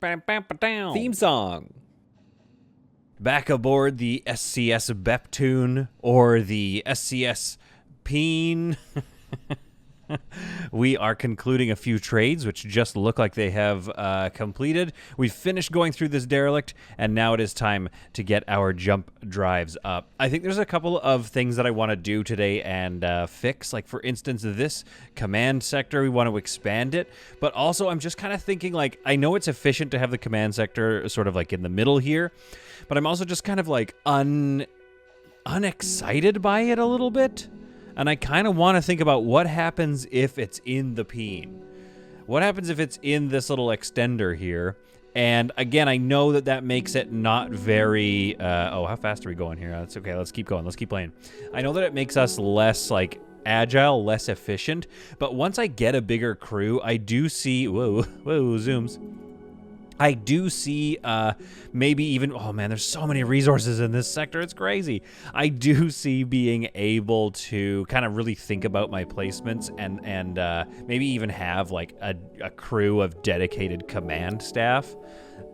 Theme song. Back aboard the SCS Beptune or the SCS Peen. We are concluding a few trades, which just look like they have completed. We've finished going through this derelict, and now it is time to get our jump drives up. I think there's a couple of things that I want to do today and fix. Like, for instance, this command sector, we want to expand it. But also, I'm just kind of thinking, like, I know it's efficient to have the command sector sort of, like, in the middle here. But I'm also just kind of, like, unexcited by it a little bit. And I kind of want to think about what happens if it's in the peen. What happens if it's in this little extender here? And again, I know that makes it not very... oh, how fast are we going here? That's okay. Let's keep going. Let's keep playing. I know that it makes us less, like, agile, less efficient. But once I get a bigger crew, I do see... Whoa, zooms. I do see maybe even... Oh, man, there's so many resources in this sector. It's crazy. I do see being able to kind of really think about my placements and maybe even have, like, a crew of dedicated command staff.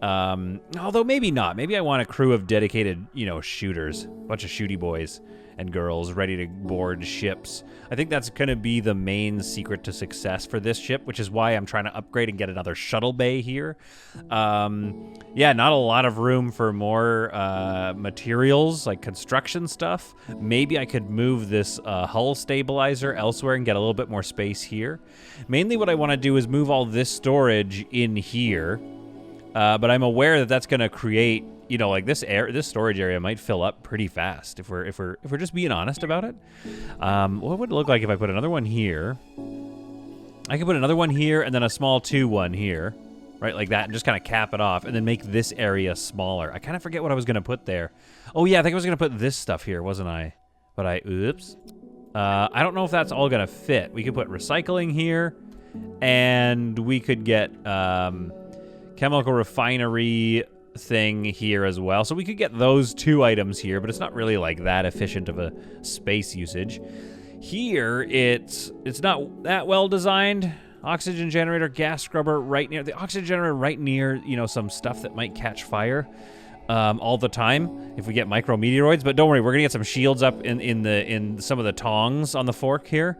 Although maybe not. Maybe I want a crew of dedicated, shooters. A bunch of shooty boys and girls ready to board ships. I think that's going to be the main secret to success for this ship, which is why I'm trying to upgrade and get another shuttle bay here. Yeah, not a lot of room for more materials, like construction stuff. Maybe I could move this hull stabilizer elsewhere and get a little bit more space here. Mainly what I want to do is move all this storage in here. But I'm aware that that's going to create, like this storage area might fill up pretty fast if we're just being honest about it. What would it look like if I put another one here? I could put another one here and then a small 2-1 here, right, like that, and just kind of cap it off and then make this area smaller. I kind of forget what I was going to put there. Oh yeah, I think I was going to put this stuff here, wasn't I? But oops. I don't know if that's all going to fit. We could put recycling here, and we could get chemical refinery thing here as well. So we could get those 2 items here, but it's not really like that efficient of a space usage. Here, it's not that well designed. Oxygen generator, gas scrubber right near the oxygen generator right near, some stuff that might catch fire all the time if we get micrometeoroids. But don't worry, we're gonna get some shields up in some of the tongs on the fork here.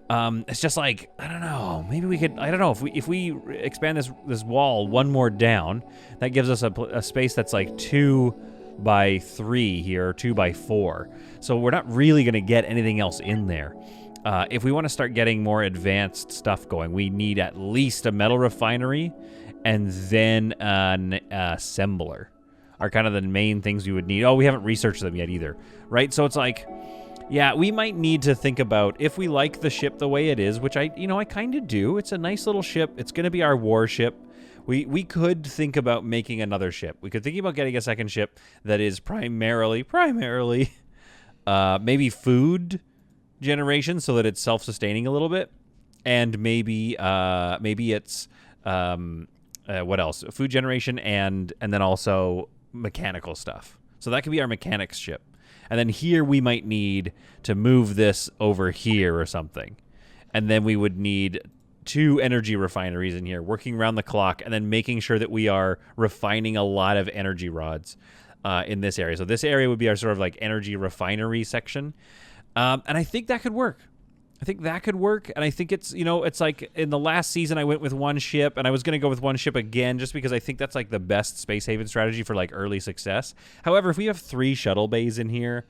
It's just like, I don't know, maybe we could, I don't know, if we expand this wall one more down, that gives us a space that's like 2 by 3 here, 2 by 4. So we're not really gonna get anything else in there. If we want to start getting more advanced stuff going, we need at least a metal refinery and then an assembler are kind of the main things we would need. Oh, we haven't researched them yet either, right? So it's like, yeah, we might need to think about if we like the ship the way it is, which I kind of do. It's a nice little ship. It's going to be our warship. We could think about making another ship. We could think about getting a second ship that is primarily maybe food generation so that it's self-sustaining a little bit. And maybe it's what else? Food generation and then also mechanical stuff. So that could be our mechanics ship. And then here we might need to move this over here or something. And then we would need 2 energy refineries in here, working around the clock, and then making sure that we are refining a lot of energy rods in this area. So this area would be our sort of like energy refinery section. And I think that could work. And I think it's, it's like in the last season I went with 1 ship, and I was going to go with 1 ship again just because I think that's like the best Space Haven strategy for like early success. However, if we have 3 shuttle bays in here,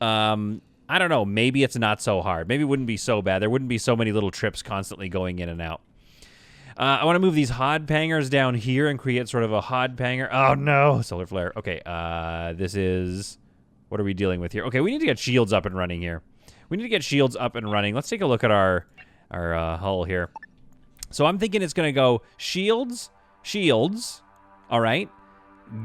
I don't know, maybe it's not so hard. Maybe it wouldn't be so bad. There wouldn't be so many little trips constantly going in and out. I want to move these hod pangers down here and create sort of a hod panger. Oh no, solar flare. Okay, this is, what are we dealing with here? Okay, we need to get shields up and running here. Let's take a look at our hull here. So I'm thinking it's going to go shields, all right,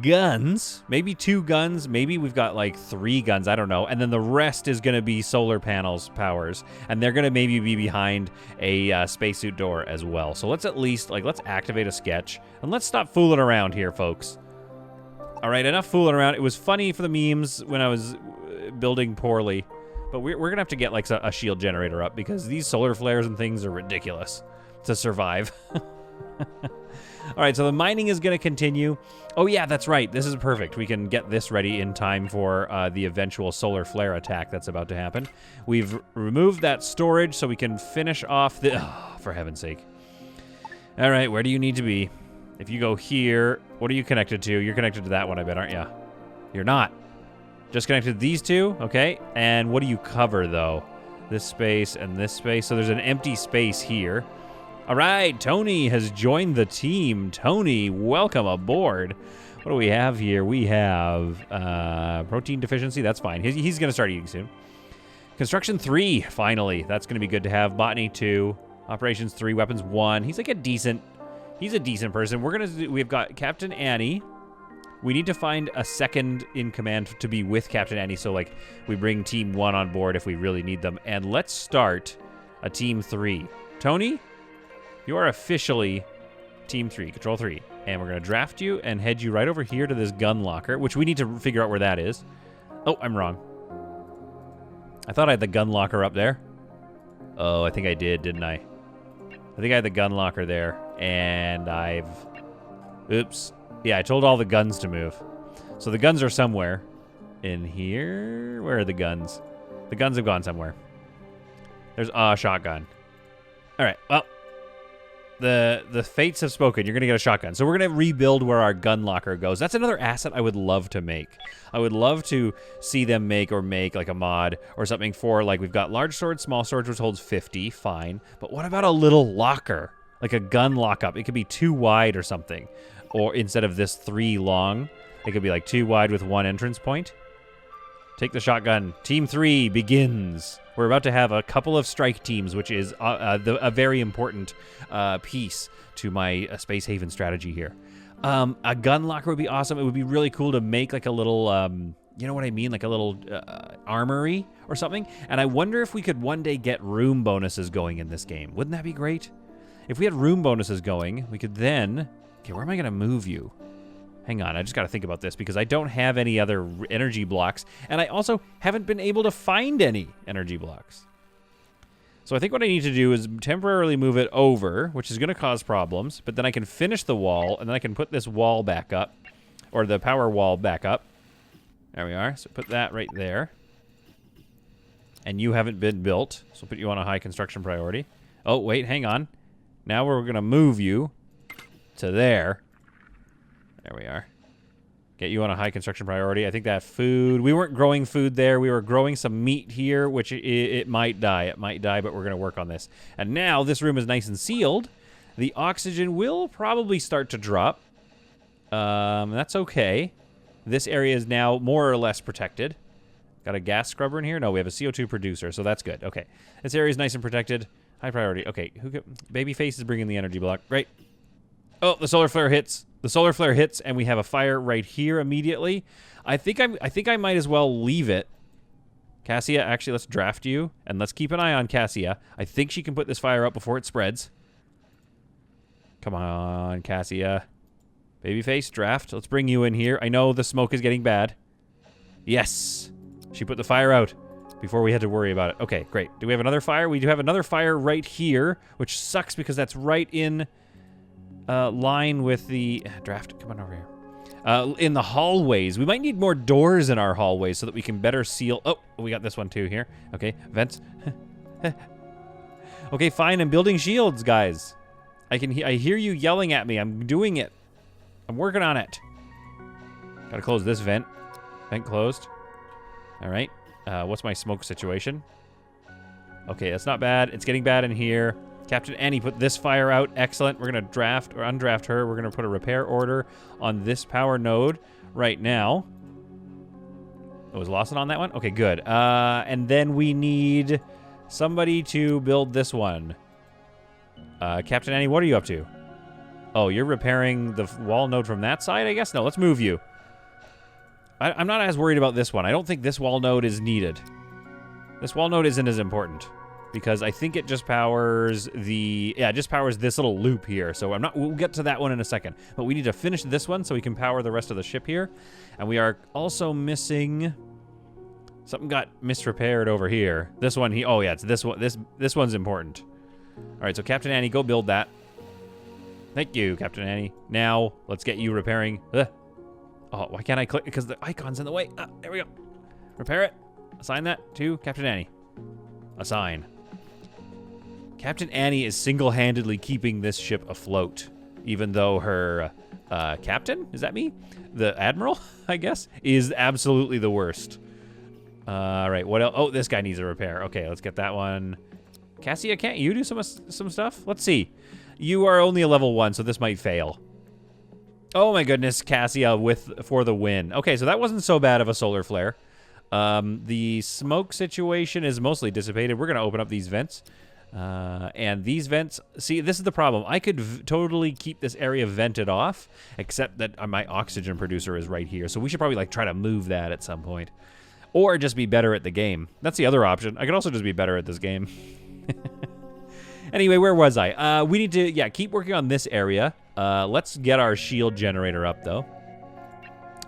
guns, maybe 2 guns, maybe we've got like 3 guns, I don't know, and then the rest is going to be solar panels powers, and they're going to maybe be behind a spacesuit door as well. So let's at least, let's activate a sketch, and let's stop fooling around here, folks. All right, enough fooling around. It was funny for the memes when I was building poorly. But we're going to have to get, like, a shield generator up because these solar flares and things are ridiculous to survive. All right, so the mining is going to continue. Oh, yeah, that's right. This is perfect. We can get this ready in time for the eventual solar flare attack that's about to happen. We've removed that storage so we can finish off the... Oh, for heaven's sake. All right, where do you need to be? If you go here, what are you connected to? You're connected to that one, I bet, aren't you? You're not. Just connected to these two? Okay. And what do you cover, though? This space and this space. So there's an empty space here. All right, Tony has joined the team. Tony, welcome aboard. What do we have here? We have protein deficiency. That's fine. He's going to start eating soon. Construction 3, finally. That's going to be good to have. Botany 2. Operations 3. Weapons 1. He's like a decent person. We've got Captain Annie. We need to find a second in command to be with Captain Annie. So, like, we bring Team 1 on board if we really need them. And let's start a Team 3. Tony? You are officially Team 3, Control 3. And we're going to draft you and head you right over here to this gun locker, which we need to figure out where that is. Oh, I'm wrong. I thought I had the gun locker up there. Oh, I think I did, didn't I? I think I had the gun locker there, and oops. Yeah, I told all the guns to move. So the guns are somewhere in here. Where are the guns? The guns have gone somewhere. There's a shotgun. All right, well. The fates have spoken. You're going to get a shotgun. So we're going to rebuild where our gun locker goes. That's another asset I would love to make. I would love to see them make like a mod or something for, like, we've got large storage, small storage, which holds 50. Fine. But what about a little locker? Like a gun lockup. It could be 2 wide or something. Or instead of this 3 long, it could be like 2 wide with 1 entrance point. Take the shotgun. Team 3 begins. We're about to have a couple of strike teams, which is a very important piece to my Space Haven strategy here. A gun locker would be awesome. It would be really cool to make like a little, you know what I mean? Like a little armory or something. And I wonder if we could one day get room bonuses going in this game. Wouldn't that be great? If we had room bonuses going, we could then... Okay, where am I going to move you? Hang on, I just got to think about this because I don't have any other energy blocks, and I also haven't been able to find any energy blocks. So I think what I need to do is temporarily move it over, which is going to cause problems, but then I can finish the wall, and then I can put this wall back up, or the power wall back up. There we are. So put that right there. And you haven't been built, so put you on a high construction priority. Oh, wait, hang on. Now we're going to move you to there. There we are. Get you on a high construction priority. I think that food... We weren't growing food there. We were growing some meat here, which it might die. It might die, but we're going to work on this. And now this room is nice and sealed. The oxygen will probably start to drop. That's okay. This area is now more or less protected. Got a gas scrubber in here? No, we have a CO2 producer, so that's good. Okay. This area is nice and protected. High priority. Okay. Babyface is bringing the energy block. Right. Oh, the solar flare hits. The solar flare hits, and we have a fire right here immediately. I think I might as well leave it. Cassia, actually, let's draft you, and let's keep an eye on Cassia. I think she can put this fire up before it spreads. Come on, Cassia. Babyface, draft. Let's bring you in here. I know the smoke is getting bad. Yes. She put the fire out before we had to worry about it. Okay, great. Do we have another fire? We do have another fire right here, which sucks because that's right in... line with the draft. Come on over here. In the hallways. We might need more doors in our hallways so that we can better seal. Oh, we got this one too here. Okay, vents. Okay, fine. I'm building shields, guys. I hear you yelling at me. I'm doing it. I'm working on it. Gotta close this vent. Vent closed. All right. What's my smoke situation? Okay, that's not bad. It's getting bad in here. Captain Annie put this fire out. Excellent. We're going to draft or undraft her. We're going to put a repair order on this power node right now. Oh, was Lawson on that one? Okay, good. And then we need somebody to build this one. Captain Annie, what are you up to? Oh, you're repairing the wall node from that side, I guess? No, let's move you. I'm not as worried about this one. I don't think this wall node is needed. This wall node isn't as important. Because I think it just powers the... Yeah, it just powers this little loop here. So we'll get to that one in a second. But we need to finish this one so we can power the rest of the ship here. And we are also missing... Something got misrepaired over here. This one, oh yeah, it's this one. This one's important. All right, so Captain Annie, go build that. Thank you, Captain Annie. Now, let's get you repairing. Oh, why can't I click? Because the icon's in the way. There we go. Repair it. Assign that to Captain Annie. Assign. Captain Annie is single-handedly keeping this ship afloat, even though her captain, is that me? The admiral, I guess, is absolutely the worst. All right, what else? Oh, this guy needs a repair. Okay, let's get that one. Cassia, can't you do some stuff? Let's see. You are only a level 1, so this might fail. Oh my goodness, Cassia for the win. Okay, so that wasn't so bad of a solar flare. The smoke situation is mostly dissipated. We're going to open up these vents. And these vents, see, this is the problem. I could totally keep this area vented off, except that my oxygen producer is right here. So we should probably like try to move that at some point. Or just be better at the game. That's the other option. I could also just be better at this game. Anyway, where was I? We need to, yeah, keep working on this area. Let's get our shield generator up, though.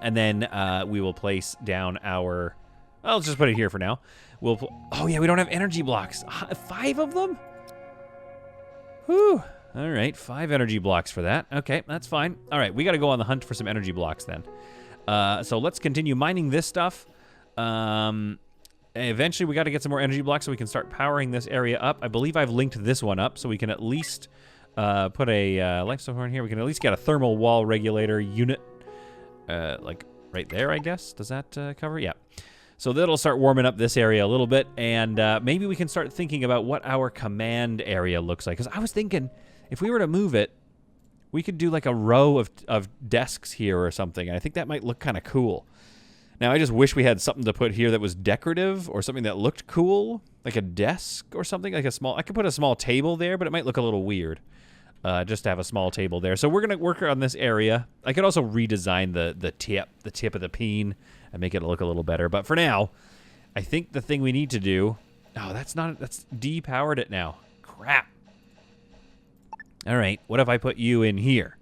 And then we will place down our... Well, let's just put it here for now. Oh, yeah, we don't have energy blocks. 5 of them? Whew. All right, 5 energy blocks for that. Okay, that's fine. All right, we got to go on the hunt for some energy blocks then. So let's continue mining this stuff. Eventually, we got to get some more energy blocks so we can start powering this area up. I believe I've linked this one up so we can at least put a life support in here. We can at least get a thermal wall regulator unit, like right there, I guess. Does that cover? Yeah. So that'll start warming up this area a little bit, and maybe we can start thinking about what our command area looks like. Because I was thinking, if we were to move it, we could do like a row of desks here or something. And I think that might look kind of cool. Now, I just wish we had something to put here that was decorative or something that looked cool, like a desk or something, like a small... I could put a small table there, but it might look a little weird just to have a small table there. So we're going to work on this area. I could also redesign the tip of the peen and make it look a little better. But for now, I think the thing we need to do... Oh, that's depowered it now. Crap. All right, what if I put you in here?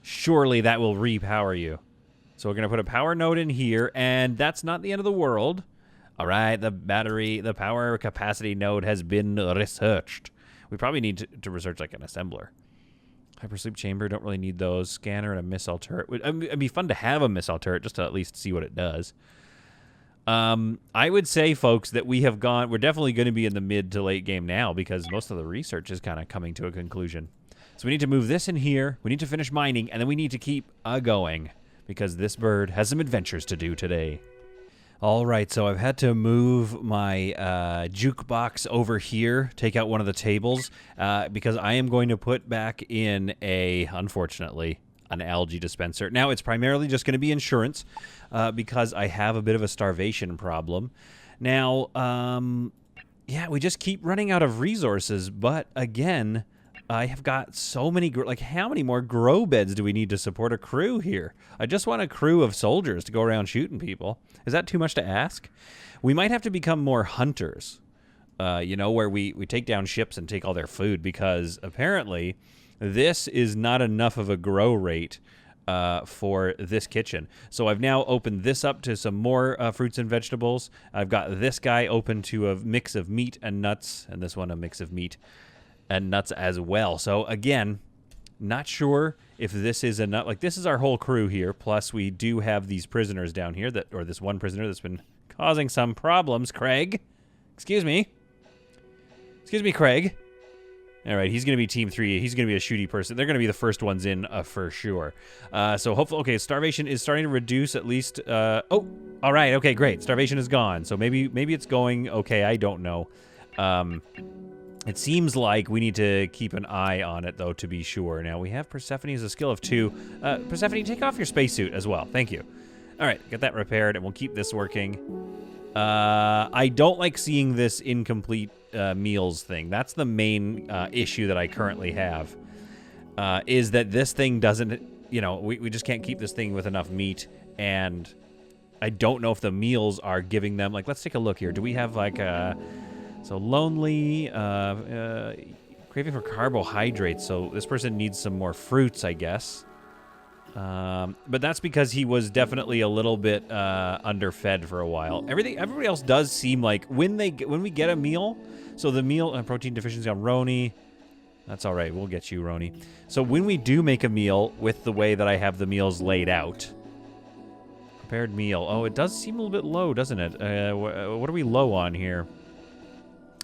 Surely that will repower you. So we're going to put a power node in here, and that's not the end of the world. All right, the power capacity node has been researched. We probably need to research like an assembler. Hypersleep chamber, don't really need those. Scanner and a missile turret. It'd be fun to have a missile turret just to at least see what it does. I would say, folks, that we're definitely going to be in the mid to late game now because most of the research is kind of coming to a conclusion. So we need to move this in here. We need to finish mining, and then we need to keep going. Because this bird has some adventures to do today. All right, so I've had to move my jukebox over here, take out one of the tables, because I am going to put back in unfortunately, an algae dispenser. Now, it's primarily just going to be insurance, because I have a bit of a starvation problem. Now, yeah, we just keep running out of resources, but again... I have got so many, like how many more grow beds do we need to support a crew here? I just want a crew of soldiers to go around shooting people. Is that too much to ask? We might have to become more hunters, you know, where we take down ships and take all their food because apparently this is not enough of a grow rate for this kitchen. So I've now opened this up to some more fruits and vegetables. I've got this guy open to a mix of meat and nuts, and this one a mix of meat and nuts as well. So again, not sure if this is enough. Like this is our whole crew here. Plus we do have these prisoners down here or this one prisoner that's been causing some problems. Craig, excuse me, Craig. All right, he's going to be team 3. He's going to be a shooty person. They're going to be the first ones in for sure. So hopefully, okay, starvation is starting to reduce at least. Oh, all right, okay, great. Starvation is gone. So maybe it's going okay. I don't know. It seems like we need to keep an eye on it, though, to be sure. Now, we have Persephone as a skill of 2. Persephone, take off your spacesuit as well. Thank you. All right, get that repaired, and we'll keep this working. I don't like seeing this incomplete meals thing. That's the main issue that I currently have, is that this thing doesn't, you know, we just can't keep this thing with enough meat, and I don't know if the meals are giving them, like, let's take a look here. Do we have, like, so lonely, craving for carbohydrates. So this person needs some more fruits, I guess. But that's because he was definitely a little bit underfed for a while. Everybody else does seem like when we get a meal. So the meal protein deficiency on Roni. That's all right. We'll get you, Roni. So when we do make a meal with the way that I have the meals laid out, prepared meal. Oh, it does seem a little bit low, doesn't it? What are we low on here?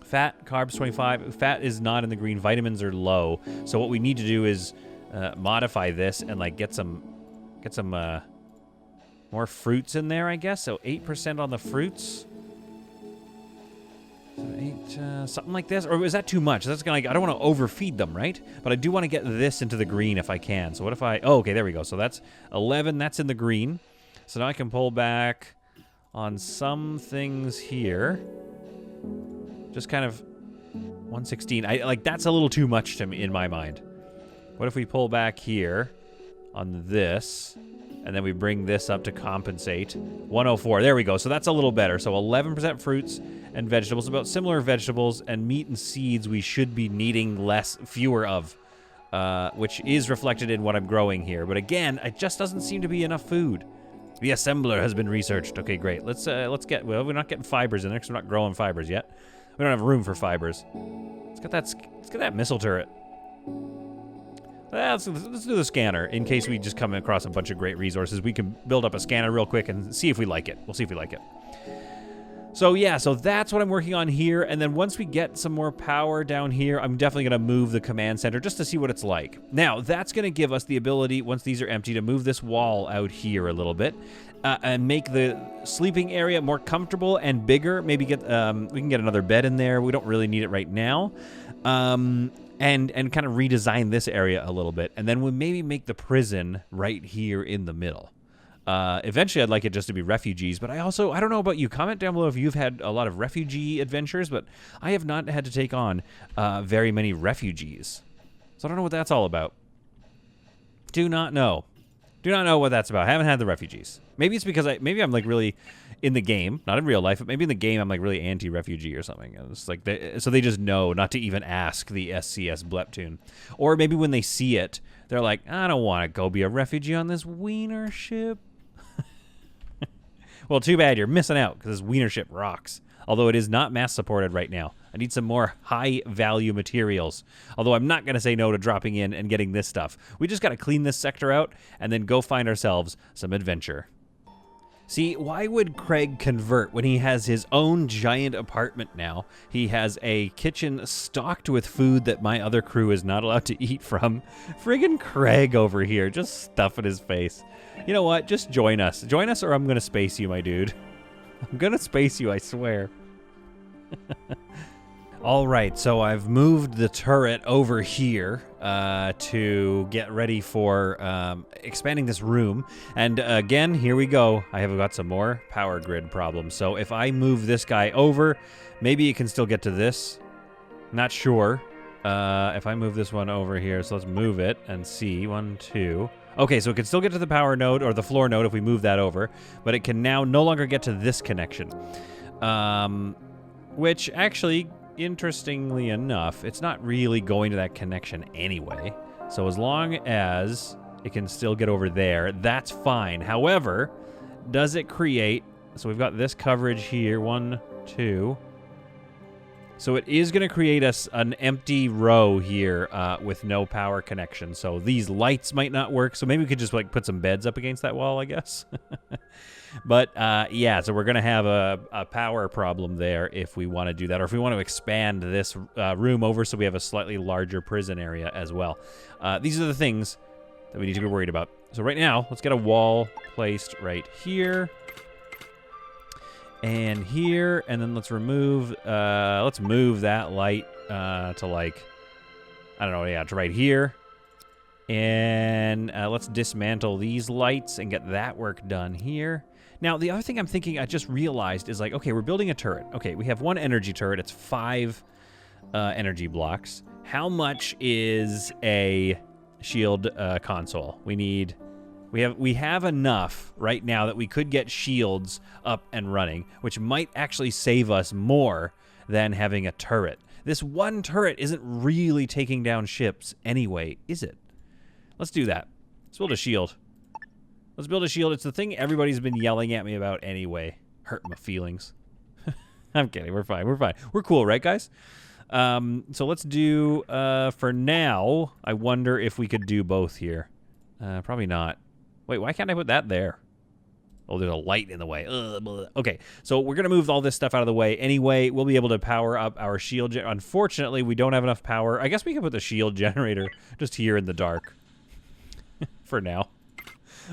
Fat, carbs 25. Fat is not in the green. Vitamins are low. So what we need to do is modify this and like get some more fruits in there, I guess. So 8% on the fruits. So 8, something like this. Or is that too much? That's gonna. I don't want to overfeed them, right? But I do want to get this into the green if I can. So what if I? Oh, okay, there we go. So that's 11. That's in the green. So now I can pull back on some things here. Just kind of 116. Like that's a little too much to me in my mind. What if we pull back here on this, and then we bring this up to compensate? 104. There we go. So that's a little better. So 11% fruits and vegetables, about similar vegetables, and meat and seeds we should be needing fewer of, which is reflected in what I'm growing here. But again, it just doesn't seem to be enough food. The assembler has been researched. Okay, great. Let's get. Well, we're not getting fibers in there because we're not growing fibers yet. We don't have room for fibers. Let's get that missile turret. Let's do the scanner in case we just come across a bunch of great resources. We can build up a scanner real quick and see if we like it. We'll see if we like it. So yeah, so that's what I'm working on here. And then once we get some more power down here, I'm definitely going to move the command center just to see what it's like. Now, that's going to give us the ability, once these are empty, to move this wall out here a little bit and make the sleeping area more comfortable and bigger. Maybe we can get another bed in there. We don't really need it right now. And kind of redesign this area a little bit. And then we'll maybe make the prison right here in the middle. Eventually, I'd like it just to be refugees, but I don't know about you. Comment down below if you've had a lot of refugee adventures, but I have not had to take on very many refugees. So I don't know what that's all about. Do not know. Do not know what that's about. I haven't had the refugees. Maybe it's because I'm like really in the game, not in real life, but maybe in the game I'm like really anti-refugee or something. It's like so they just know not to even ask the SCS Bleptune. Or maybe when they see it, they're like, I don't want to go be a refugee on this wiener ship. Well, too bad you're missing out because this wiener ship rocks. Although it is not mass supported right now. I need some more high value materials. Although I'm not going to say no to dropping in and getting this stuff. We just got to clean this sector out and then go find ourselves some adventure. See, why would Craig convert when he has his own giant apartment now? He has a kitchen stocked with food that my other crew is not allowed to eat from. Friggin' Craig over here, just stuffing his face. You know what? Just join us. Join us or I'm going to space you, my dude. I'm going to space you, I swear. All right, so I've moved the turret over here to get ready for expanding this room. And again, here we go. I have got some more power grid problems. So if I move this guy over, maybe it can still get to this. Not sure. If I move this one over here, so let's move it and see. 1, 2. Okay, so it can still get to the power node or the floor node if we move that over, but it can now no longer get to this connection. Which actually, interestingly enough, it's not really going to that connection anyway. So as long as it can still get over there, that's fine. However, does it create... So we've got this coverage here. 1, 2... So it is going to create us an empty row here with no power connection. So these lights might not work. So maybe we could just like put some beds up against that wall, I guess. But yeah, so we're going to have a power problem there if we want to do that. Or if we want to expand this room over so we have a slightly larger prison area as well. These are the things that we need to be worried about. So right now, let's get a wall placed right here. And here, and then let's move that light to like, I don't know, yeah, to right here. And let's dismantle these lights and get that work done here. Now, the other thing I'm thinking, I just realized is like, okay, we're building a turret. Okay, we have one energy turret. It's 5 energy blocks. How much is a shield console? We have enough right now that we could get shields up and running, which might actually save us more than having a turret. This one turret isn't really taking down ships anyway, is it? Let's do that. Let's build a shield. Let's build a shield. It's the thing everybody's been yelling at me about anyway. Hurt my feelings. I'm kidding. We're fine. We're fine. We're cool, right, guys? So let's do, for now, I wonder if we could do both here. Probably not. Wait, why can't I put that there? Oh, there's a light in the way. Okay, so we're going to move all this stuff out of the way. Anyway, we'll be able to power up our shield. Unfortunately, we don't have enough power. I guess we can put the shield generator just here in the dark for now.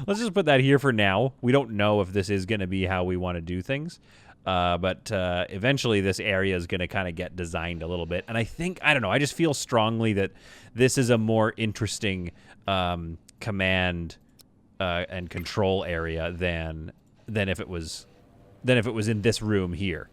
Let's just put that here for now. We don't know if this is going to be how we want to do things. But eventually this area is going to kind of get designed a little bit. And I think, I don't know, I just feel strongly that this is a more interesting command and control area than if it was in this room here.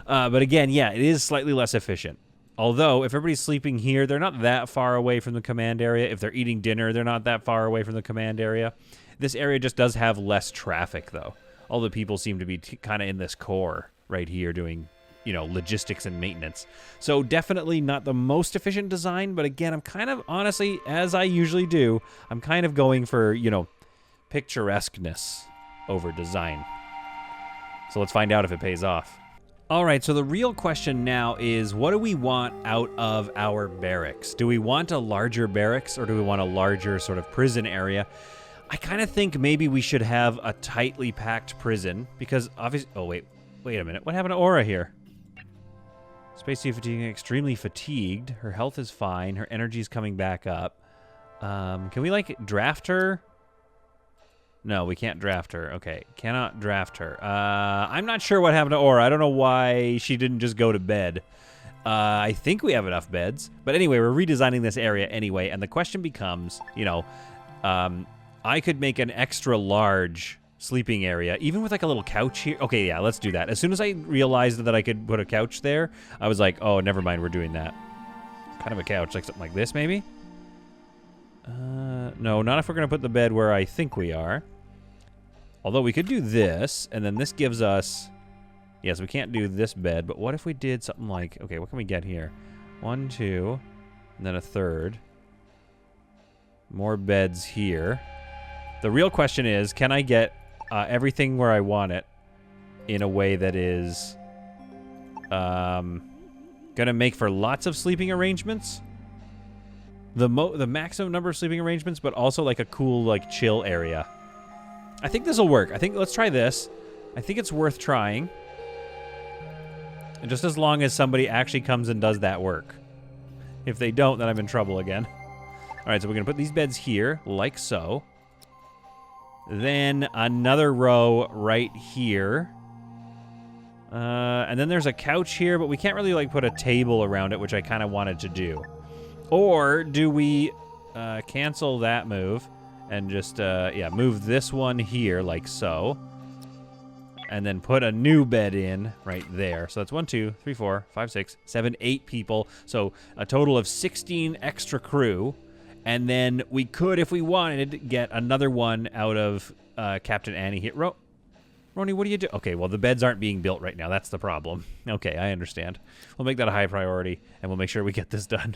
But again, yeah, it is slightly less efficient. Although, if everybody's sleeping here, they're not that far away from the command area. If they're eating dinner, they're not that far away from the command area. This area just does have less traffic, though. All the people seem to be kind of in this core right here doing, you know, logistics and maintenance. So definitely not the most efficient design, but again, I'm kind of, honestly, as I usually do, I'm kind of going for, you know, picturesqueness over design. So let's find out if it pays off. All right, so the real question now is, what do we want out of our barracks? Do we want a larger barracks, or do we want a larger sort of prison area? I kind of think maybe we should have a tightly packed prison, because obviously... Oh, wait a minute. What happened to Aura here? Spacesuit fatiguing, extremely fatigued. Her health is fine. Her energy is coming back up. Can we, like, draft her? No, we can't draft her. Okay, cannot draft her. I'm not sure what happened to Aura. I don't know why she didn't just go to bed. I think we have enough beds. But anyway, we're redesigning this area anyway, and the question becomes, you know, I could make an extra large sleeping area, even with like a little couch here. Okay, yeah, let's do that. As soon as I realized that I could put a couch there, I was like, oh, never mind, we're doing that. Kind of a couch, like something like this, maybe? No, not if we're going to put the bed where I think we are. Although we could do this, and then this gives us... Yes, we can't do this bed, but what if we did something like... Okay, what can we get here? 1, 2, and then a third. More beds here. The real question is, can I get everything where I want it in a way that is going to make for lots of sleeping arrangements? The maximum number of sleeping arrangements, but also like a cool, like, chill area. I think this will work. I think let's try this. I think it's worth trying. And just as long as somebody actually comes and does that work. If they don't, then I'm in trouble again. All right, so we're going to put these beds here, like so. Then another row right here. And then there's a couch here, but we can't really, like, put a table around it, which I kind of wanted to do. Or do we cancel that move and just, yeah, move this one here, like so. And then put a new bed in right there. So that's 1, 2, 3, 4, 5, 6, 7, 8 people. So a total of 16 extra crew. And then we could, if we wanted, get another one out of Captain Annie here. Roni, what do you do? Okay, well, the beds aren't being built right now. That's the problem. Okay, I understand. We'll make that a high priority, and we'll make sure we get this done.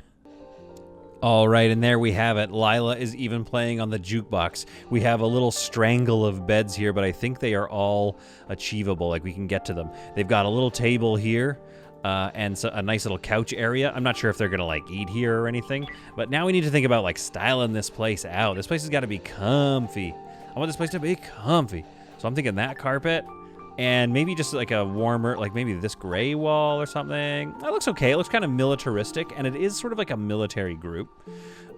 All right, and there we have it. Lila is even playing on the jukebox. We have a little strangle of beds here, but I think they are all achievable. Like, we can get to them. They've got a little table here. And so a nice little couch area. I'm not sure if they're gonna, like, eat here or anything, but now we need to think about, like, styling this place out. This place has got to be comfy. I want this place to be comfy. So I'm thinking that carpet, and maybe just like a warmer, like maybe this gray wall or something. That looks okay. It looks kind of militaristic, and it is sort of like a military group.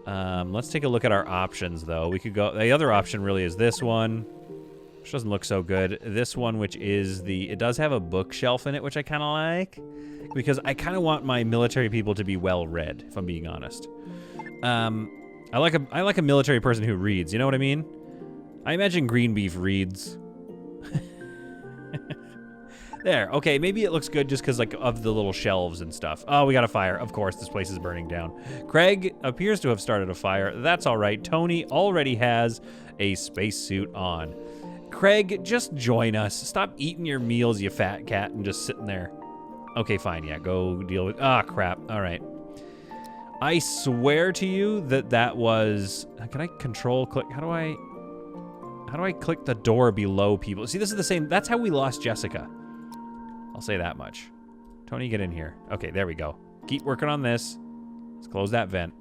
Let's take a look at our options, though. We could go, the other option really is this one, which doesn't look so good. This one, which is it does have a bookshelf in it, which I kind of like, because I kind of want my military people to be well read, if I'm being honest. I like a military person who reads, you know what I mean? I imagine Green Beef reads. There, okay, maybe it looks good just because, like, of the little shelves and stuff. Oh, we got a fire. Of course, this place is burning down. Craig appears to have started a fire. That's all right. Tony already has a spacesuit on. Craig, just join us. Stop eating your meals, you fat cat, and just sitting there. Okay, fine, yeah, go deal with... Ah, crap. All right. I swear to you that was... Can I control click? How do I click the door below people? See, this is the same... That's how we lost Jessica. I'll say that much. Tony, get in here. Okay, there we go. Keep working on this. Let's close that vent.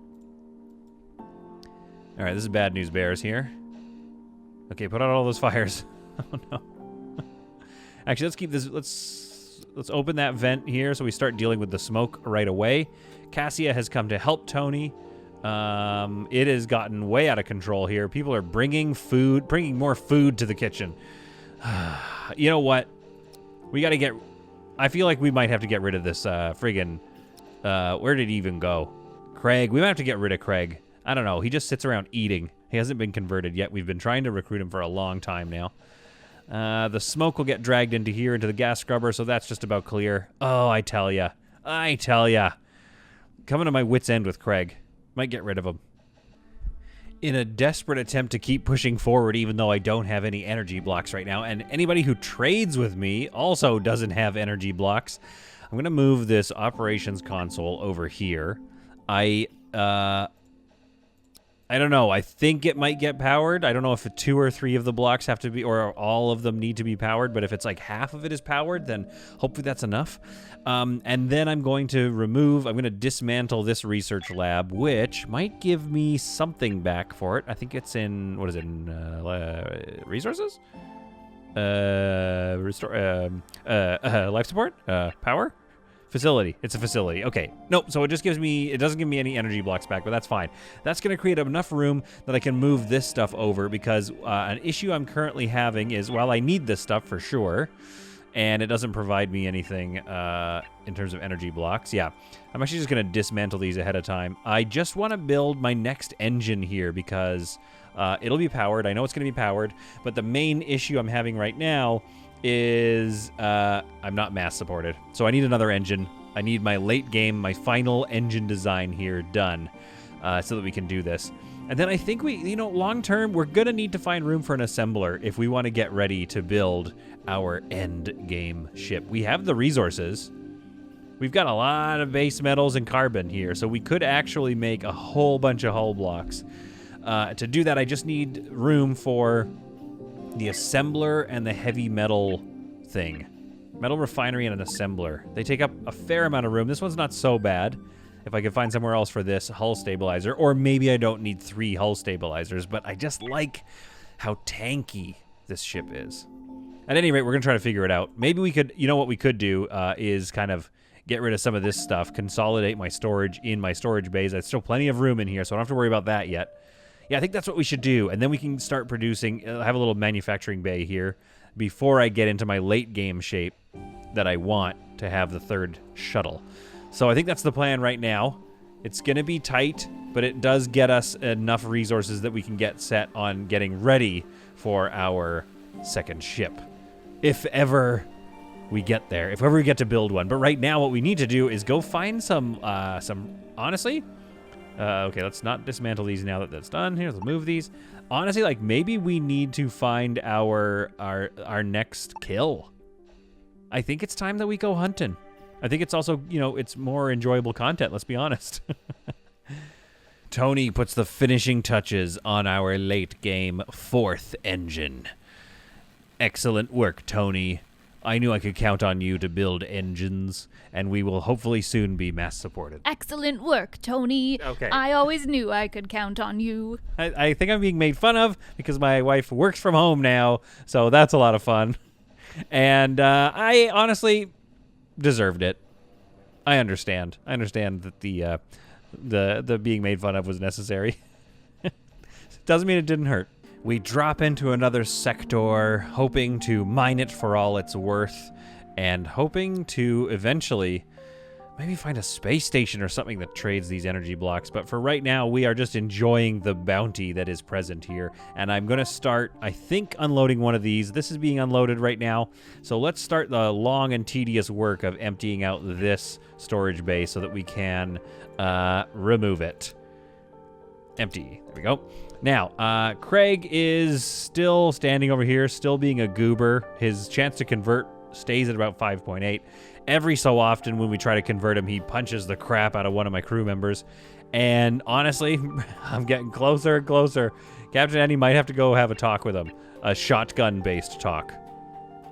All right, this is bad news bears here. Okay, put out all those fires. Oh no. Actually, let's keep this. Let's open that vent here so we start dealing with the smoke right away. Cassia has come to help Tony. It has gotten way out of control here. People are bringing more food to the kitchen. You know what? We got to get... I feel like we might have to get rid of this friggin... where did he even go? Craig. We might have to get rid of Craig. I don't know. He just sits around eating. He hasn't been converted yet. We've been trying to recruit him for a long time now. The smoke will get dragged into here, into the gas scrubber, so that's just about clear. Oh, I tell ya. Coming to my wit's end with Craig. Might get rid of him. In a desperate attempt to keep pushing forward, even though I don't have any energy blocks right now, and anybody who trades with me also doesn't have energy blocks, I'm going to move this operations console over here. I don't know. I think it might get powered. I don't know if 2 or 3 of the blocks have to be, or all of them need to be powered, but if it's like half of it is powered, then hopefully that's enough. And then I'm going to dismantle this research lab, which might give me something back for it. I think it's in, what is it, resources? Life support? Power? Facility. It's a facility. Okay. Nope. So it just gives me... It doesn't give me any energy blocks back, but that's fine. That's going to create enough room that I can move this stuff over because an issue I'm currently having is, while I need this stuff for sure, and it doesn't provide me anything in terms of energy blocks. Yeah. I'm actually just going to dismantle these ahead of time. I just want to build my next engine here because it'll be powered. I know it's going to be powered, but the main issue I'm having right now is I'm not mass supported. So I need another engine. I need my late game, my final engine design here done so that we can do this. And then I think long term, we're going to need to find room for an assembler if we want to get ready to build our end game ship. We have the resources. We've got a lot of base metals and carbon here, so we could actually make a whole bunch of hull blocks. To do that, I just need room for the assembler and the heavy metal thing. Metal refinery and an assembler. They take up a fair amount of room. This one's not so bad. If I could find somewhere else for this hull stabilizer, or maybe I don't need 3 hull stabilizers, but I just like how tanky this ship is. At any rate, we're going to try to figure it out. Maybe we could, what we could do is kind of get rid of some of this stuff, consolidate my storage in my storage bays. There's still plenty of room in here, so I don't have to worry about that yet. Yeah, I think that's what we should do, and then we can start producing. I have a little manufacturing bay here before I get into my late game shape that I want to have the 3rd shuttle. So I think that's the plan right now. It's going to be tight, but it does get us enough resources that we can get set on getting ready for our 2nd ship. If ever we get there, if ever we get to build one. But right now what we need to do is go find some honestly... okay, let's not dismantle these now that that's done. Here, let's move these. Honestly, maybe we need to find our next kill. I think it's time that we go hunting. I think it's also, it's more enjoyable content, let's be honest. Tony puts the finishing touches on our late game 4th engine. Excellent work, Tony. I knew I could count on you to build engines, and we will hopefully soon be mass supported. Excellent work, Tony. Okay. I always knew I could count on you. I think I'm being made fun of because my wife works from home now, so that's a lot of fun. And I honestly deserved it. I understand. I understand that the being made fun of was necessary. Doesn't mean it didn't hurt. We drop into another sector, hoping to mine it for all it's worth, and hoping to eventually maybe find a space station or something that trades these energy blocks. But for right now, we are just enjoying the bounty that is present here. And I'm going to start, I think, unloading one of these. This is being unloaded right now. So let's start the long and tedious work of emptying out this storage bay so that we can remove it. Empty. There we go. Now, Craig is still standing over here, still being a goober. His chance to convert stays at about 5.8. Every so often when we try to convert him, he punches the crap out of one of my crew members. And honestly, I'm getting closer and closer. Captain Andy might have to go have a talk with him. A shotgun-based talk.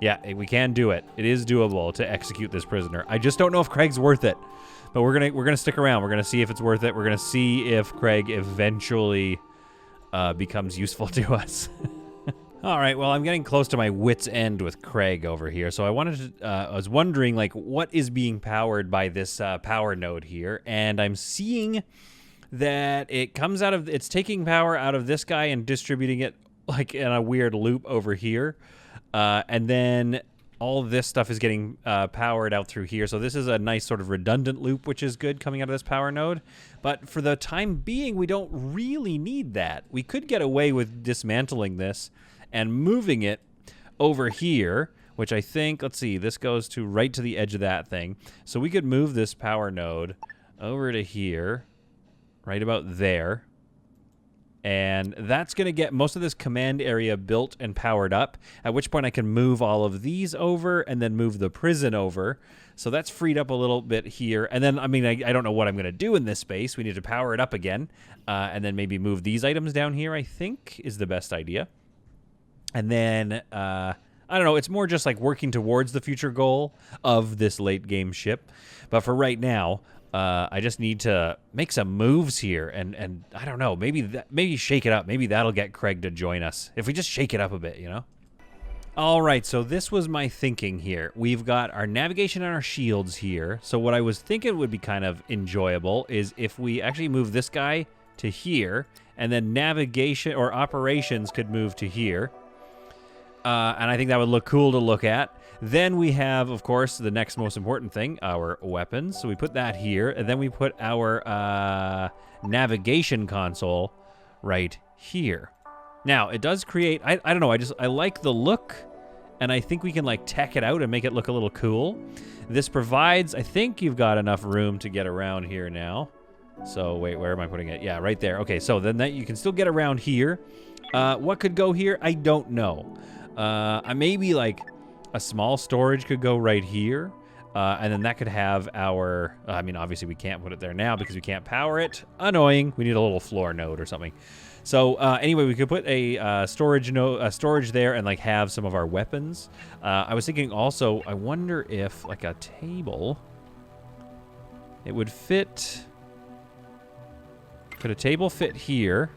Yeah, we can do it. It is doable to execute this prisoner. I just don't know if Craig's worth it. But we're gonna stick around. We're gonna see if it's worth it. We're gonna see if Craig eventually becomes useful to us. All right, well, I'm getting close to my wit's end with Craig over here. So I was wondering, like, what is being powered by this power node here? And I'm seeing that it's taking power out of this guy and distributing it, like, in a weird loop over here. And then all this stuff is getting powered out through here. So this is a nice sort of redundant loop, which is good coming out of this power node. But for the time being, we don't really need that. We could get away with dismantling this and moving it over here, which I think, let's see, this goes to right to the edge of that thing. So we could move this power node over to here, right about there. And that's going to get most of this command area built and powered up, at which point I can move all of these over and then move the prison over. So that's freed up a little bit here. And then, I mean, I don't know what I'm going to do in this space. We need to power it up again, and then maybe move these items down here, I think, is the best idea. And then, I don't know, it's more just like working towards the future goal of this late game ship. But for right now, I just need to make some moves here, and I don't know, maybe shake it up. Maybe that'll get Craig to join us if we just shake it up a bit, you know? All right, so this was my thinking here. We've got our navigation and our shields here. So what I was thinking would be kind of enjoyable is if we actually move this guy to here, and then navigation or operations could move to here. And I think that would look cool to look at. Then we have, of course, the next most important thing, our weapons. So we put that here, and then we put our navigation console right here. Now, it does create, I don't know, I like the look, and I think we can, like, tech it out and make it look a little cool. This provides, I think you've got enough room to get around here now. So, wait, where am I putting it? Yeah, right there. Okay, so then that you can still get around here. What could go here? I don't know. Maybe like a small storage could go right here, and then that could have our, I mean, obviously we can't put it there now because we can't power it. Annoying. We need a little floor node or something. So anyway, we could put a storage there and like have some of our weapons. I was thinking also, I wonder if like a table, it would fit. Could a table fit here?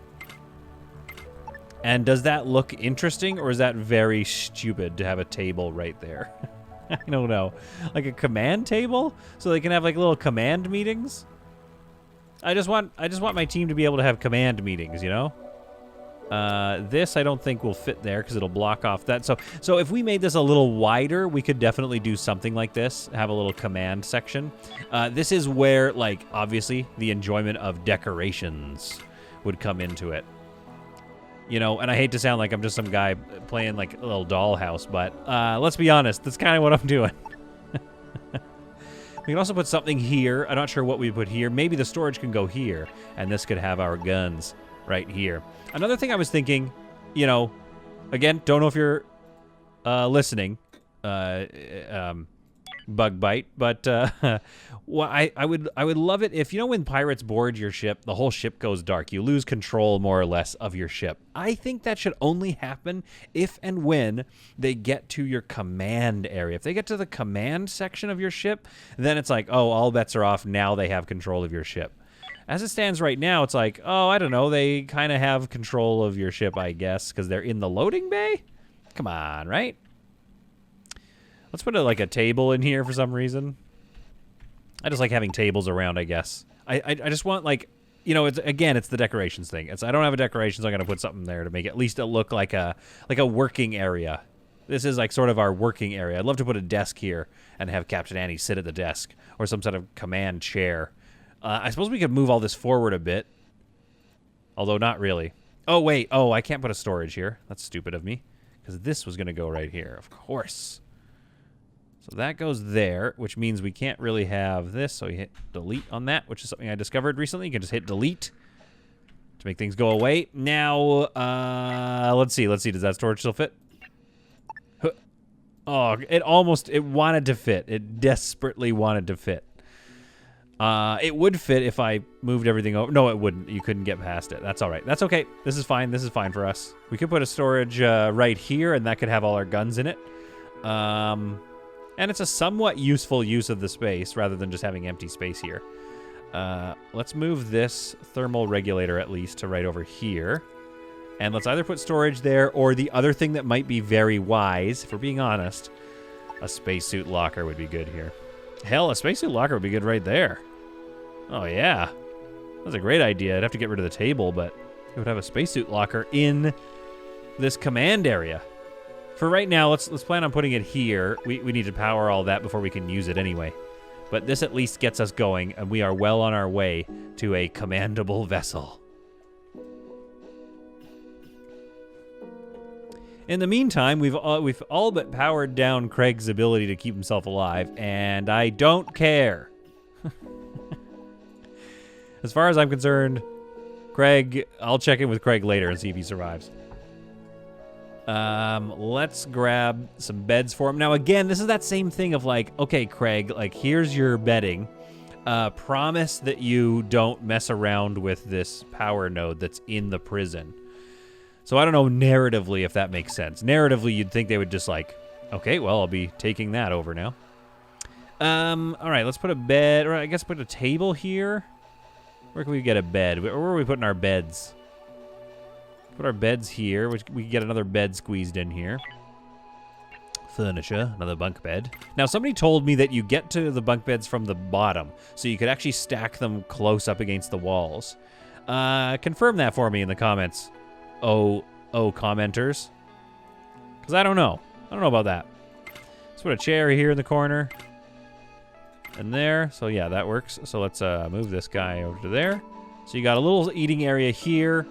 And does that look interesting, or is that very stupid to have a table right there? I don't know. Like a command table? So they can have like little command meetings? I just want my team to be able to have command meetings, you know? This I don't think will fit there because it'll block off that. So if we made this a little wider, we could definitely do something like this, have a little command section. This is where, like, obviously the enjoyment of decorations would come into it. You know, and I hate to sound like I'm just some guy playing like a little dollhouse, but let's be honest, that's kind of what I'm doing. We can also put something here. I'm not sure what we put here. Maybe the storage can go here, and this could have our guns right here. Another thing I was thinking, you know, again, don't know if you're listening, Bug Bite, but well, I would love it if, you know, when pirates board your ship, the whole ship goes dark. You lose control more or less of your ship. I think that should only happen if and when they get to your command area. If they get to the command section of your ship, then it's like, oh, all bets are off. Now they have control of your ship. As it stands right now, it's like, oh, I don't know. They kind of have control of your ship, I guess, because they're in the loading bay. Come on, right? Let's put like a table in here for some reason. I just like having tables around, I guess. I just want, like, you know, it's the decorations thing. I don't have a decoration, so I'm gonna put something there to make at least it look like a working area. This is like sort of our working area. I'd love to put a desk here and have Captain Annie sit at the desk, or some sort of command chair. I suppose we could move all this forward a bit, although not really. Oh wait, I can't put a storage here. That's stupid of me, because this was gonna go right here, of course. So that goes there, which means we can't really have this. So you hit delete on that, which is something I discovered recently. You can just hit delete to make things go away. Now, let's see. Does that storage still fit? Oh, it wanted to fit. It desperately wanted to fit. It would fit if I moved everything over. No, it wouldn't. You couldn't get past it. That's all right. That's okay. This is fine. This is fine for us. We could put a storage right here, and that could have all our guns in it. And it's a somewhat useful use of the space rather than just having empty space here. Let's move this thermal regulator at least to right over here. And let's either put storage there or the other thing that might be very wise, if we're being honest, a spacesuit locker would be good here. Hell, a spacesuit locker would be good right there. Oh, yeah. That's a great idea. I'd have to get rid of the table, but it would have a spacesuit locker in this command area. For right now, let's plan on putting it here. We need to power all that before we can use it anyway. But this at least gets us going, and we are well on our way to a commandable vessel. In the meantime, we've all but powered down Craig's ability to keep himself alive, and I don't care. As far as I'm concerned, Craig, I'll check in with Craig later and see if he survives. Let's grab some beds for him. Now, again, this is that same thing of like, okay, Craig, like, here's your bedding. Promise that you don't mess around with this power node that's in the prison. So I don't know narratively if that makes sense. Narratively, you'd think they would just like, okay, well, I'll be taking that over now. All right, let's put a bed, or I guess put a table here. Where can we get a bed? Where are we putting our beds? Put our beds here. We can get another bed squeezed in here. Furniture, another bunk bed. Now, somebody told me that you get to the bunk beds from the bottom, so you could actually stack them close up against the walls. Confirm that for me in the comments. Oh, commenters. Because I don't know. I don't know about that. Let's put a chair here in the corner. And there. So, yeah, that works. So, let's move this guy over to there. So, you got a little eating area here.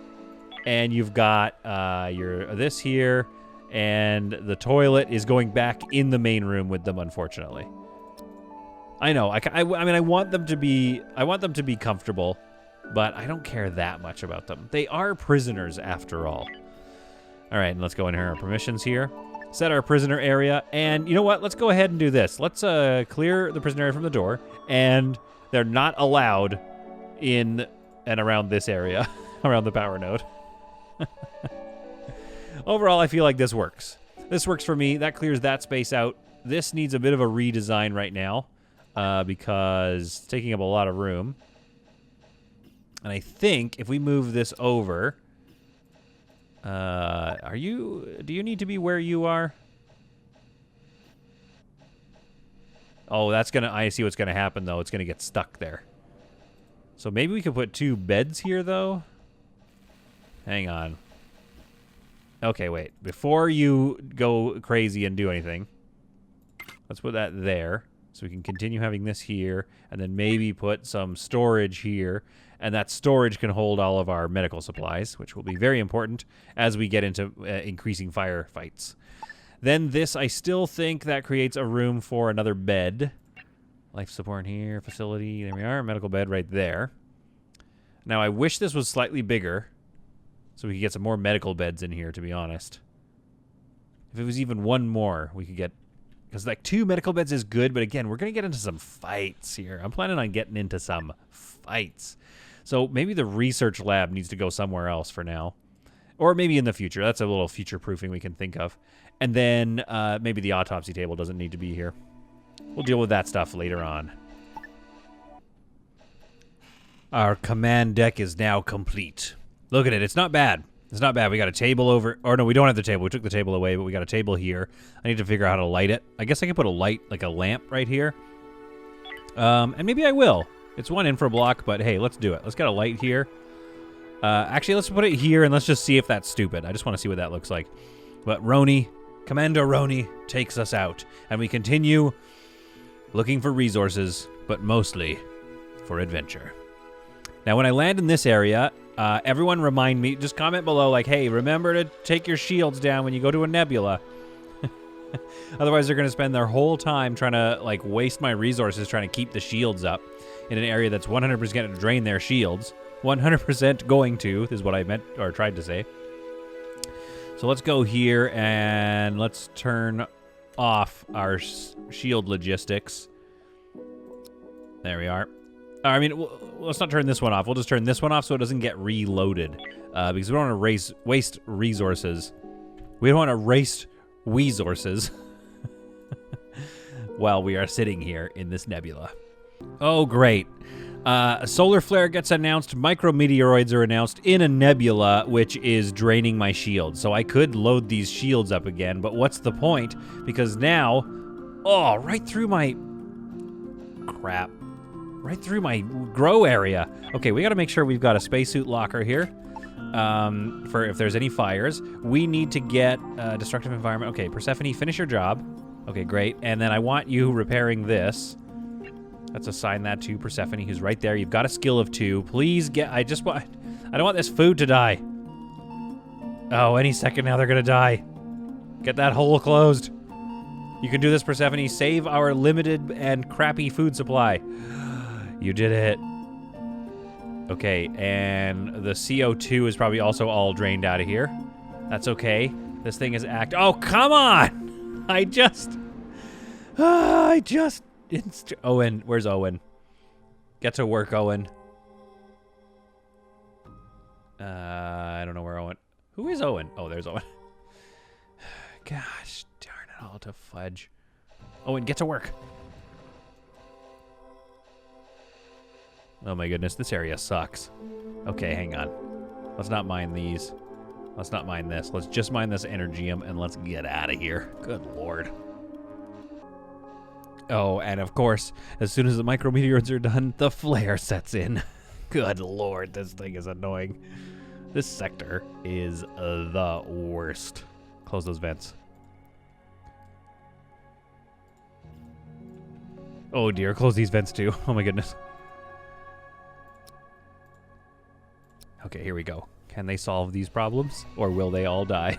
And you've got your this here. And the toilet is going back in the main room with them, unfortunately. I know. I mean, I want them to be comfortable. But I don't care that much about them. They are prisoners, after all. All right, and let's go in here. Our permissions here. Set our prisoner area. And you know what? Let's go ahead and do this. Let's clear the prisoner area from the door. And they're not allowed in and around this area, around the power node. Overall, I feel like this works. This works for me. That clears that space out. This needs a bit of a redesign right now because it's taking up a lot of room. And I think if we move this over, do you need to be where you are? Oh, I see what's gonna happen though. It's gonna get stuck there. So maybe we could put 2 beds here though. Hang on. Okay, wait. Before you go crazy and do anything, let's put that there. So we can continue having this here, and then maybe put some storage here. And that storage can hold all of our medical supplies, which will be very important as we get into increasing firefights. Then this, I still think that creates a room for another bed. Life support here, facility, there we are, medical bed right there. Now, I wish this was slightly bigger, so we could get some more medical beds in here, to be honest. If it was even one more, we could get... Because, like, 2 medical beds is good, but again, we're going to get into some fights here. I'm planning on getting into some fights. So maybe the research lab needs to go somewhere else for now. Or maybe in the future. That's a little future-proofing we can think of. And then maybe the autopsy table doesn't need to be here. We'll deal with that stuff later on. Our command deck is now complete. Look at it. It's not bad. It's not bad. We got a table over... Or no, we don't have the table. We took the table away, but we got a table here. I need to figure out how to light it. I guess I can put a light, like a lamp right here. And maybe I will. It's 1 infra block, but hey, let's do it. Let's get a light here. Actually, let's put it here, and let's just see if that's stupid. I just want to see what that looks like. But Roni, Commander Roni, takes us out. And we continue looking for resources, but mostly for adventure. Now, when I land in this area... everyone remind me, just comment below like, hey, remember to take your shields down when you go to a nebula. Otherwise, they're going to spend their whole time trying to, like, waste my resources trying to keep the shields up in an area that's 100% going to drain their shields. 100% going to, is what I meant, or tried to say. So let's go here, and let's turn off our shield logistics. There we are. I mean, let's not turn this one off. We'll just turn this one off so it doesn't get reloaded. Because we don't want to waste resources. We don't want to waste resources. while we are sitting here in this nebula. Oh, great. A solar flare gets announced. Micrometeoroids are announced in a nebula, which is draining my shield. So I could load these shields up again, but what's the point? Because now, oh, right through my... crap. Right through my grow area. Okay, we got to make sure we've got a spacesuit locker here for if there's any fires. We need to get destructive environment. Okay, Persephone, finish your job. Okay, great. And then I want you repairing this. Let's assign that to Persephone, who's right there. You've got a skill of 2. Please get... I don't want this food to die. Oh, any second now they're going to die. Get that hole closed. You can do this, Persephone. Save our limited and crappy food supply. You did it. Okay, and the CO2 is probably also all drained out of here. That's okay. This thing is Oh, come on! Owen, where's Owen? Get to work, Owen. I don't know where Owen... Who is Owen? Oh, there's Owen. Gosh, darn it all to fudge. Owen, get to work. Oh my goodness, this area sucks. Okay, hang on. Let's not mine these. Let's not mine this. Let's just mine this Energium and let's get out of here. Good lord. Oh, and of course, as soon as the micrometeoroids are done, the flare sets in. Good lord, this thing is annoying. This sector is the worst. Close those vents. Oh dear, close these vents too. Oh my goodness. Okay, here we go. Can they solve these problems, or will they all die?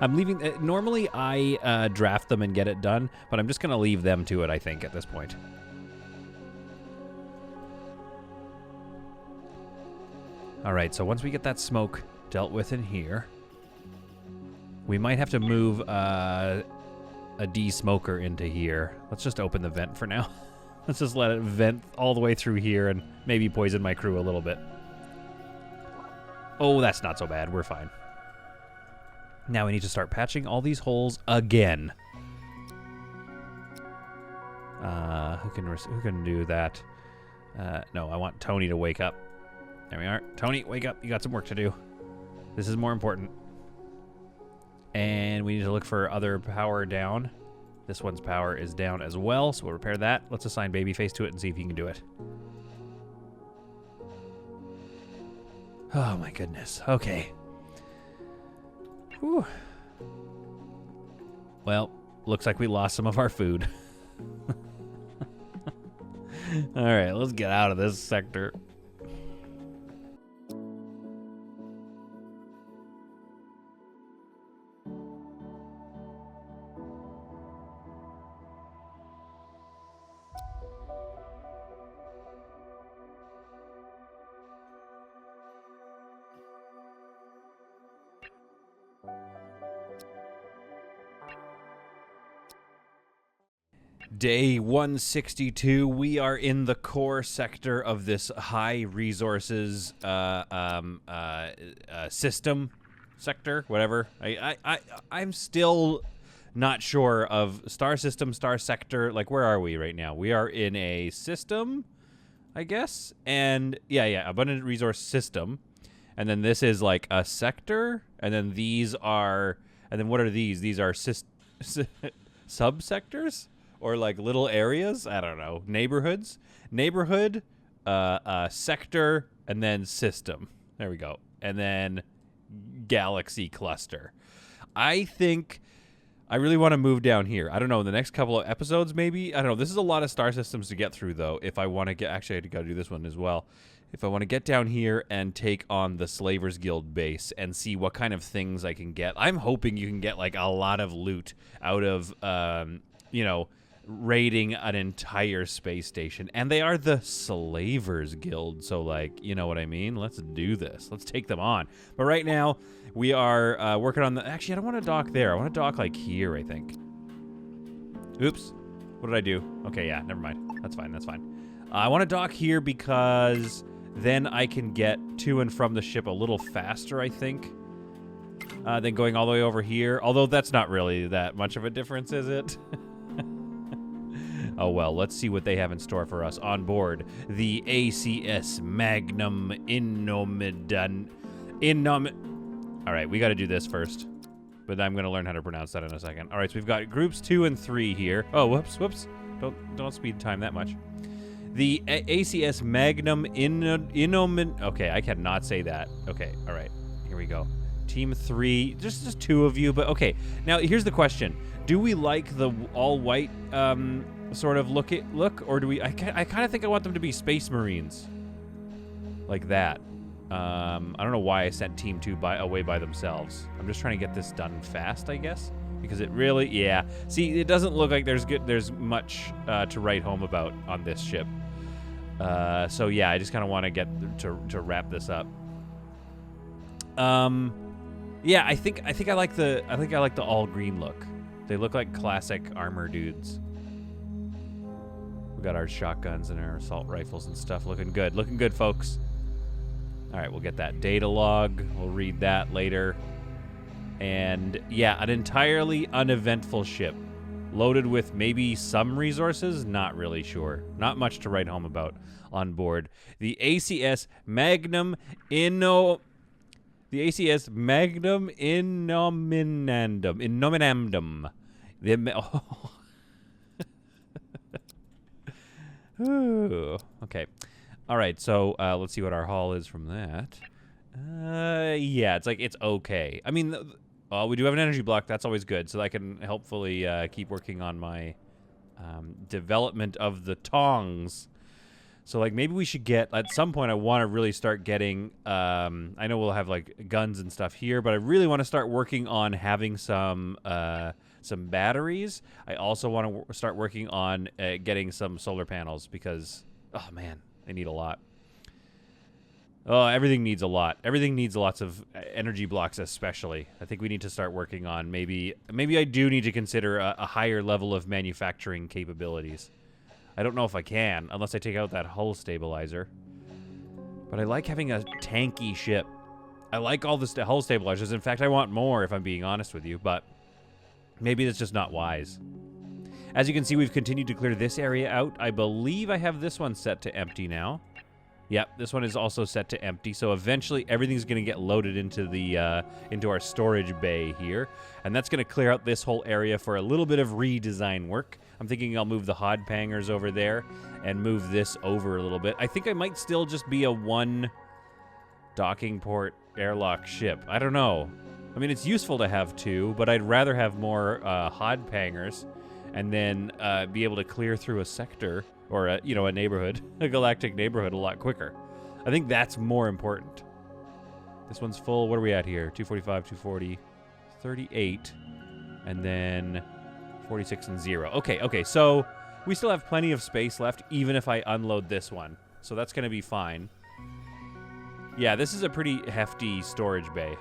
I'm leaving... normally, I draft them and get it done, but I'm just going to leave them to it, I think, at this point. All right, so once we get that smoke dealt with in here, we might have to move a de-smoker into here. Let's just open the vent for now. Let's just let it vent all the way through here and maybe poison my crew a little bit. Oh, that's not so bad. We're fine. Now we need to start patching all these holes again. Who can do that? No, I want Tony to wake up. There we are. Tony, wake up. You got some work to do. This is more important. And we need to look for other power down. This one's power is down as well, so we'll repair that. Let's assign Babyface to it and see if he can do it. Oh my goodness. Okay. Whew. Well, looks like we lost some of our food. All right, let's get out of this sector. Day 162, we are in the core sector of this high resources system sector, whatever. I'm still not sure of star system, star sector. Like, where are we right now? We are in a system, I guess. And yeah, abundant resource system. And then this is like a sector. And then these are, and then what are these? These are subsectors? Or like little areas, I don't know, neighborhoods, neighborhood, sector, and then system. There we go. And then galaxy cluster. I think I really want to move down here. I don't know, in the next couple of episodes maybe. I don't know. This is a lot of star systems to get through though. If I want to get, actually I got to do this one as well. If I want to get down here and take on the Slavers Guild base and see what kind of things I can get. I'm hoping you can get like a lot of loot out of, you know, raiding an entire space station. And they are the Slavers Guild, so like, you know what I mean? Let's do this. Let's take them on. But right now, we are working on the... Actually, I don't want to dock there. I want to dock like here, I think. Oops. What did I do? Okay, yeah, never mind. That's fine, that's fine. I want to dock here because then I can get to and from the ship a little faster, I think, than going all the way over here. Although that's not really that much of a difference, is it? Oh well, let's see what they have in store for us on board the ACS Magnum All right, we got to do this first. But I'm going to learn how to pronounce that in a second. All right, so we've got groups 2 and 3 here. Oh, whoops. Don't speed time that much. The ACS Magnum Okay, I cannot say that. Okay, all right. Here we go. Team 3, just 2 of you, but okay. Now, here's the question. Do we like the all-white sort of look, or do we... I kind of think I want them to be Space Marines. Like that. I don't know why I sent Team 2 away by themselves. I'm just trying to get this done fast, I guess. Because it really... Yeah. See, it doesn't look like there's much to write home about on this ship. So, yeah, I just kind of want to get to wrap this up. Yeah, I think I like the all green look. They look like classic armor dudes. We got our shotguns and our assault rifles and stuff. Looking good, folks. All right, we'll get that data log. We'll read that later. And yeah, an entirely uneventful ship, loaded with maybe some resources. Not really sure. Not much to write home about on board the ACS Magnum Innominandum. Okay. All right, so let's see what our haul is from that. Yeah, it's okay. I mean, we do have an energy block. That's always good, so I can helpfully keep working on my development of the tongs. So, like, maybe we should get, at some point, I want to really start getting, I know we'll have, like, guns and stuff here, but I really want to start working on having some batteries. I also want to start working on getting some solar panels because, oh, man, they need a lot. Oh, everything needs a lot. Everything needs lots of energy blocks, especially. I think we need to start working on maybe I do need to consider a higher level of manufacturing capabilities. I don't know if I can, unless I take out that hull stabilizer. But I like having a tanky ship. I like all the hull stabilizers. In fact, I want more, if I'm being honest with you, but maybe that's just not wise. As you can see, we've continued to clear this area out. I believe I have this one set to empty now. Yep, this one is also set to empty, so eventually everything's going to get loaded into the into our storage bay here, and that's going to clear out this whole area for a little bit of redesign work. I'm thinking I'll move the hod pangers over there and move this over a little bit. I think I might still just be a one docking port airlock ship. I don't know. I mean, it's useful to have 2, but I'd rather have more hod pangers and then be able to clear through a sector or a neighborhood, a galactic neighborhood, a lot quicker. I think that's more important. This one's full. What are we at here? 245, 240, 38, and then 46 and 0. Okay, so we still have plenty of space left, even if I unload this one. So that's going to be fine. Yeah, this is a pretty hefty storage bay.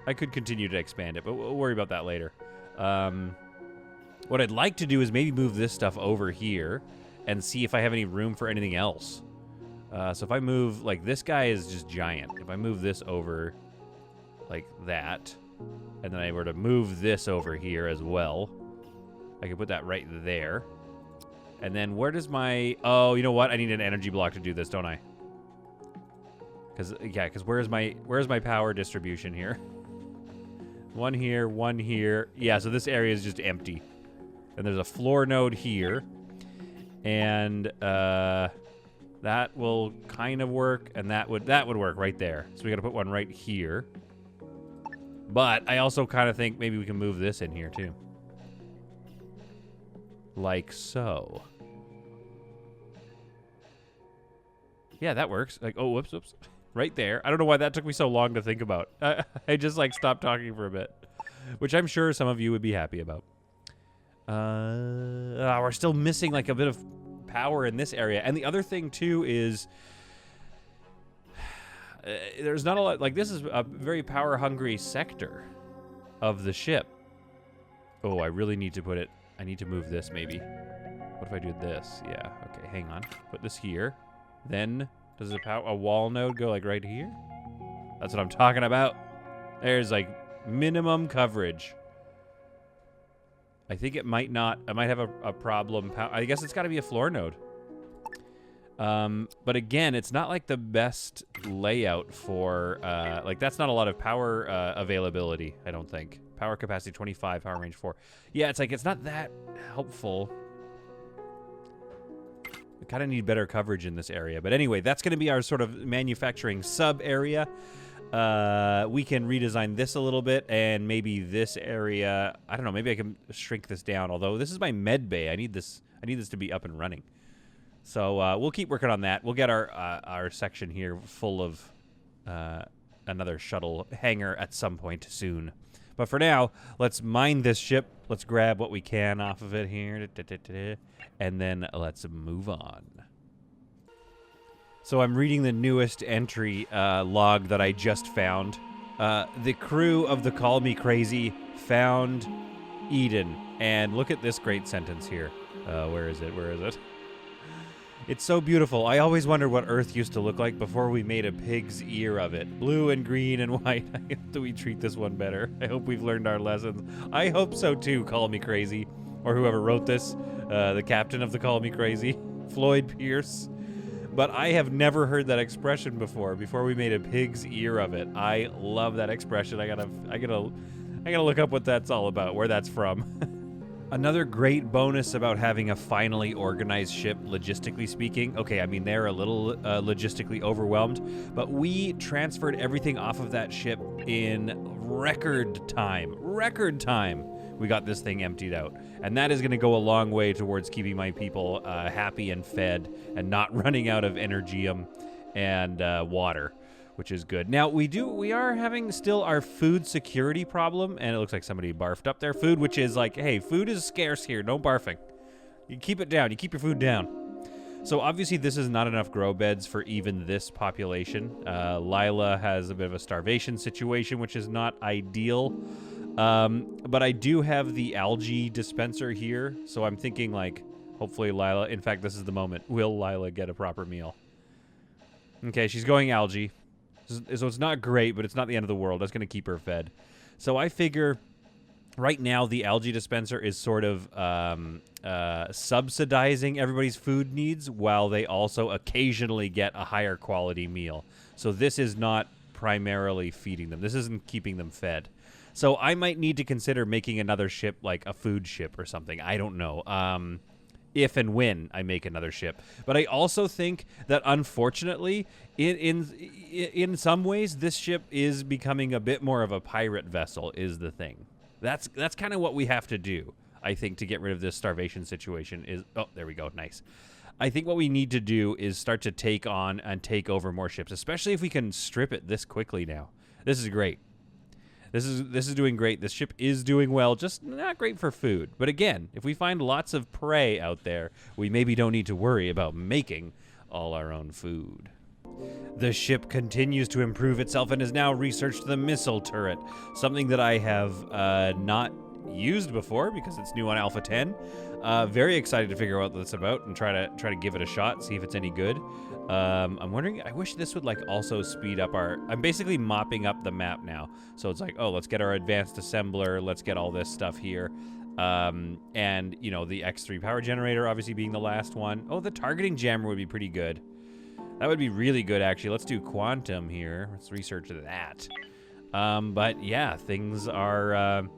I could continue to expand it, but we'll worry about that later. What I'd like to do is maybe move this stuff over here and see if I have any room for anything else. So if I move, like, this guy is just giant. If I move this over like that, and then I were to move this over here as well, I could put that right there. And then where does my... Oh, you know what? I need an energy block to do this, don't I? Because where's my power distribution here? One here, one here. Yeah, so this area is just empty. And there's a floor node here. And that will kind of work, and that would work right there. So we got to put one right here. But I also kind of think maybe we can move this in here too. Like so. Yeah, that works. Like, oh, whoops. Right there. I don't know why that took me so long to think about. I just, like, stopped talking for a bit. Which I'm sure some of you would be happy about. We're still missing, like, a bit of power in this area. And the other thing, too, is... there's not a lot... Like, this is a very power-hungry sector of the ship. Oh, I really need to put it... I need to move this, maybe. What if I do this? Yeah, okay, hang on. Put this here. Then... Does a wall node go, like, right here? That's what I'm talking about. There's, like, minimum coverage. I think it might not. I might have a problem. I guess it's got to be a floor node. But again, it's not like the best layout for, like that's not a lot of power availability, I don't think. Power capacity 25, power range 4. Yeah, it's like it's not that helpful. We kind of need better coverage in this area. But anyway, that's going to be our sort of manufacturing sub area. We can redesign this a little bit, and maybe this area, I don't know, maybe I can shrink this down. Although this is my med bay. I need this to be up and running. So we'll keep working on that. We'll get our section here full of another shuttle hangar at some point soon. But for now, let's mine this ship. Let's grab what we can off of it here. And then let's move on. So I'm reading the newest entry log that I just found. The crew of the Call Me Crazy found Eden. And look at this great sentence here. Where is it? Where is it? It's so beautiful. I always wondered what Earth used to look like before we made a pig's ear of it. Blue and green and white. I hope that we treat this one better. I hope we've learned our lessons. I hope so too, Call Me Crazy. Or whoever wrote this. The captain of the Call Me Crazy. Floyd Pierce. But I have never heard that expression before we made a pig's ear of it. I love that expression. I gotta look up what that's all about, where that's from. Another great bonus about having a finally organized ship, logistically speaking. Okay, I mean, they're a little logistically overwhelmed, but we transferred everything off of that ship in record time. Record time. We got this thing emptied out. And that is going to go a long way towards keeping my people happy and fed and not running out of energium and water, which is good. Now, we are having still our food security problem, and it looks like somebody barfed up their food, which is like, hey, food is scarce here, no barfing. You keep it down, you keep your food down. So obviously this is not enough grow beds for even this population. Lila has a bit of a starvation situation, which is not ideal. But I do have the algae dispenser here, so I'm thinking like, hopefully Lila, in fact, this is the moment. Will Lila get a proper meal? Okay, she's going algae. So it's not great, but it's not the end of the world. That's going to keep her fed. So I figure right now the algae dispenser is sort of subsidizing everybody's food needs while they also occasionally get a higher quality meal. So this is not primarily feeding them. This isn't keeping them fed. So I might need to consider making another ship, like a food ship or something. I don't know. If and when I make another ship. But I also think that, unfortunately, in some ways, this ship is becoming a bit more of a pirate vessel, is the thing. That's kind of what we have to do, I think, to get rid of this starvation situation. Oh, there we go. Nice. I think what we need to do is start to take on and take over more ships, especially if we can strip it this quickly now. This is great. This is doing great. This ship is doing well, just not great for food. But again, if we find lots of prey out there, we maybe don't need to worry about making all our own food. The ship continues to improve itself and has now researched the missile turret, something that I have not used before because it's new on Alpha 10. Very excited to figure out what that's about and try to give it a shot, see if it's any good. I'm wondering, I wish this would like also speed up I'm basically mopping up the map now. So it's like, oh, let's get our advanced assembler. Let's get all this stuff here. And, you know, the X3 power generator obviously being the last one. Oh, the targeting jammer would be pretty good. That would be really good, actually. Let's do quantum here. Let's research that. But yeah, things are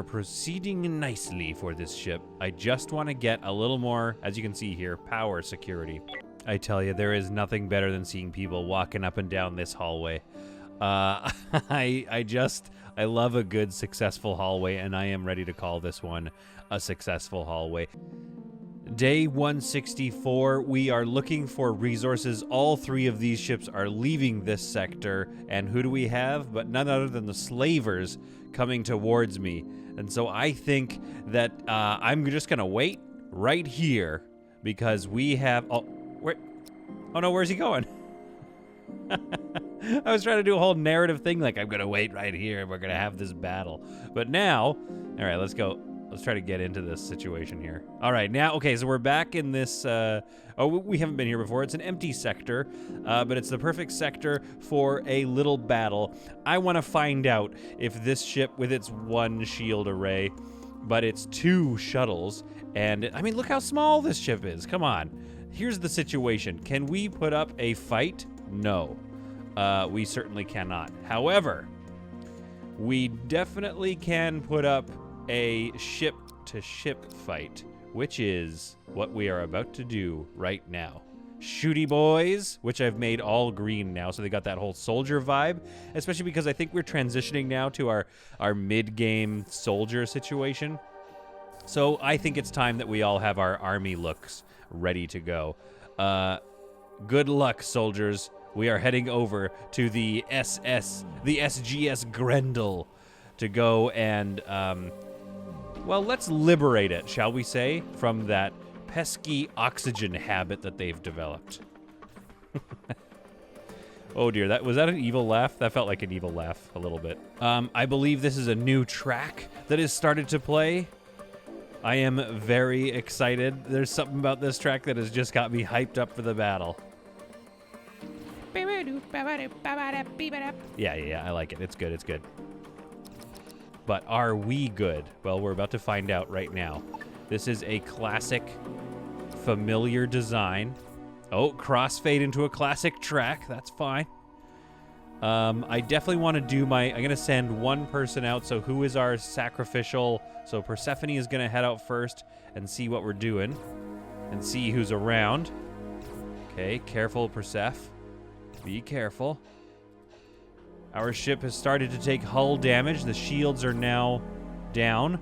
proceeding nicely for this ship. I just want to get a little more, as you can see here, power security. I tell you, there is nothing better than seeing people walking up and down this hallway. I love a good, successful hallway, and I am ready to call this one a successful hallway. Day 164, we are looking for resources. All three of these ships are leaving this sector, and who do we have? But none other than the slavers coming towards me. And so I think that I'm just going to wait right here because we have... Oh no, where's he going? I was trying to do a whole narrative thing like I'm going to wait right here and we're going to have this battle. But now, all right, let's go. Let's try to get into this situation here. All right, now, okay, so we're back in this... we haven't been here before. It's an empty sector, but it's the perfect sector for a little battle. I want to find out if this ship with its one shield array but it's 2 shuttles. And, I mean, look how small this ship is. Come on. Here's the situation. Can we put up a fight? No. We certainly cannot. However, we definitely can put up a ship-to-ship fight, which is what we are about to do right now. Shooty boys, which I've made all green now, so they got that whole soldier vibe, especially because I think we're transitioning now to our mid-game soldier situation. So I think it's time that we all have our army looks ready to go. Good luck, soldiers. We are heading over to the SGS Grendel to go and, well, let's liberate it, shall we say, from that pesky oxygen habit that they've developed. Oh dear, was that an evil laugh? That felt like an evil laugh a little bit. I believe this is a new track that has started to play. I am very excited. There's something about this track that has just got me hyped up for the battle. Yeah, I like it. It's good, it's good. But are we good? Well, we're about to find out right now. This is a classic, familiar design. Oh, crossfade into a classic track. That's fine. I definitely want to do I'm going to send one person out. So who is our sacrificial? So Persephone is going to head out first and see what we're doing and see who's around. Okay, careful, Persephone. Be careful. Our ship has started to take hull damage. The shields are now down.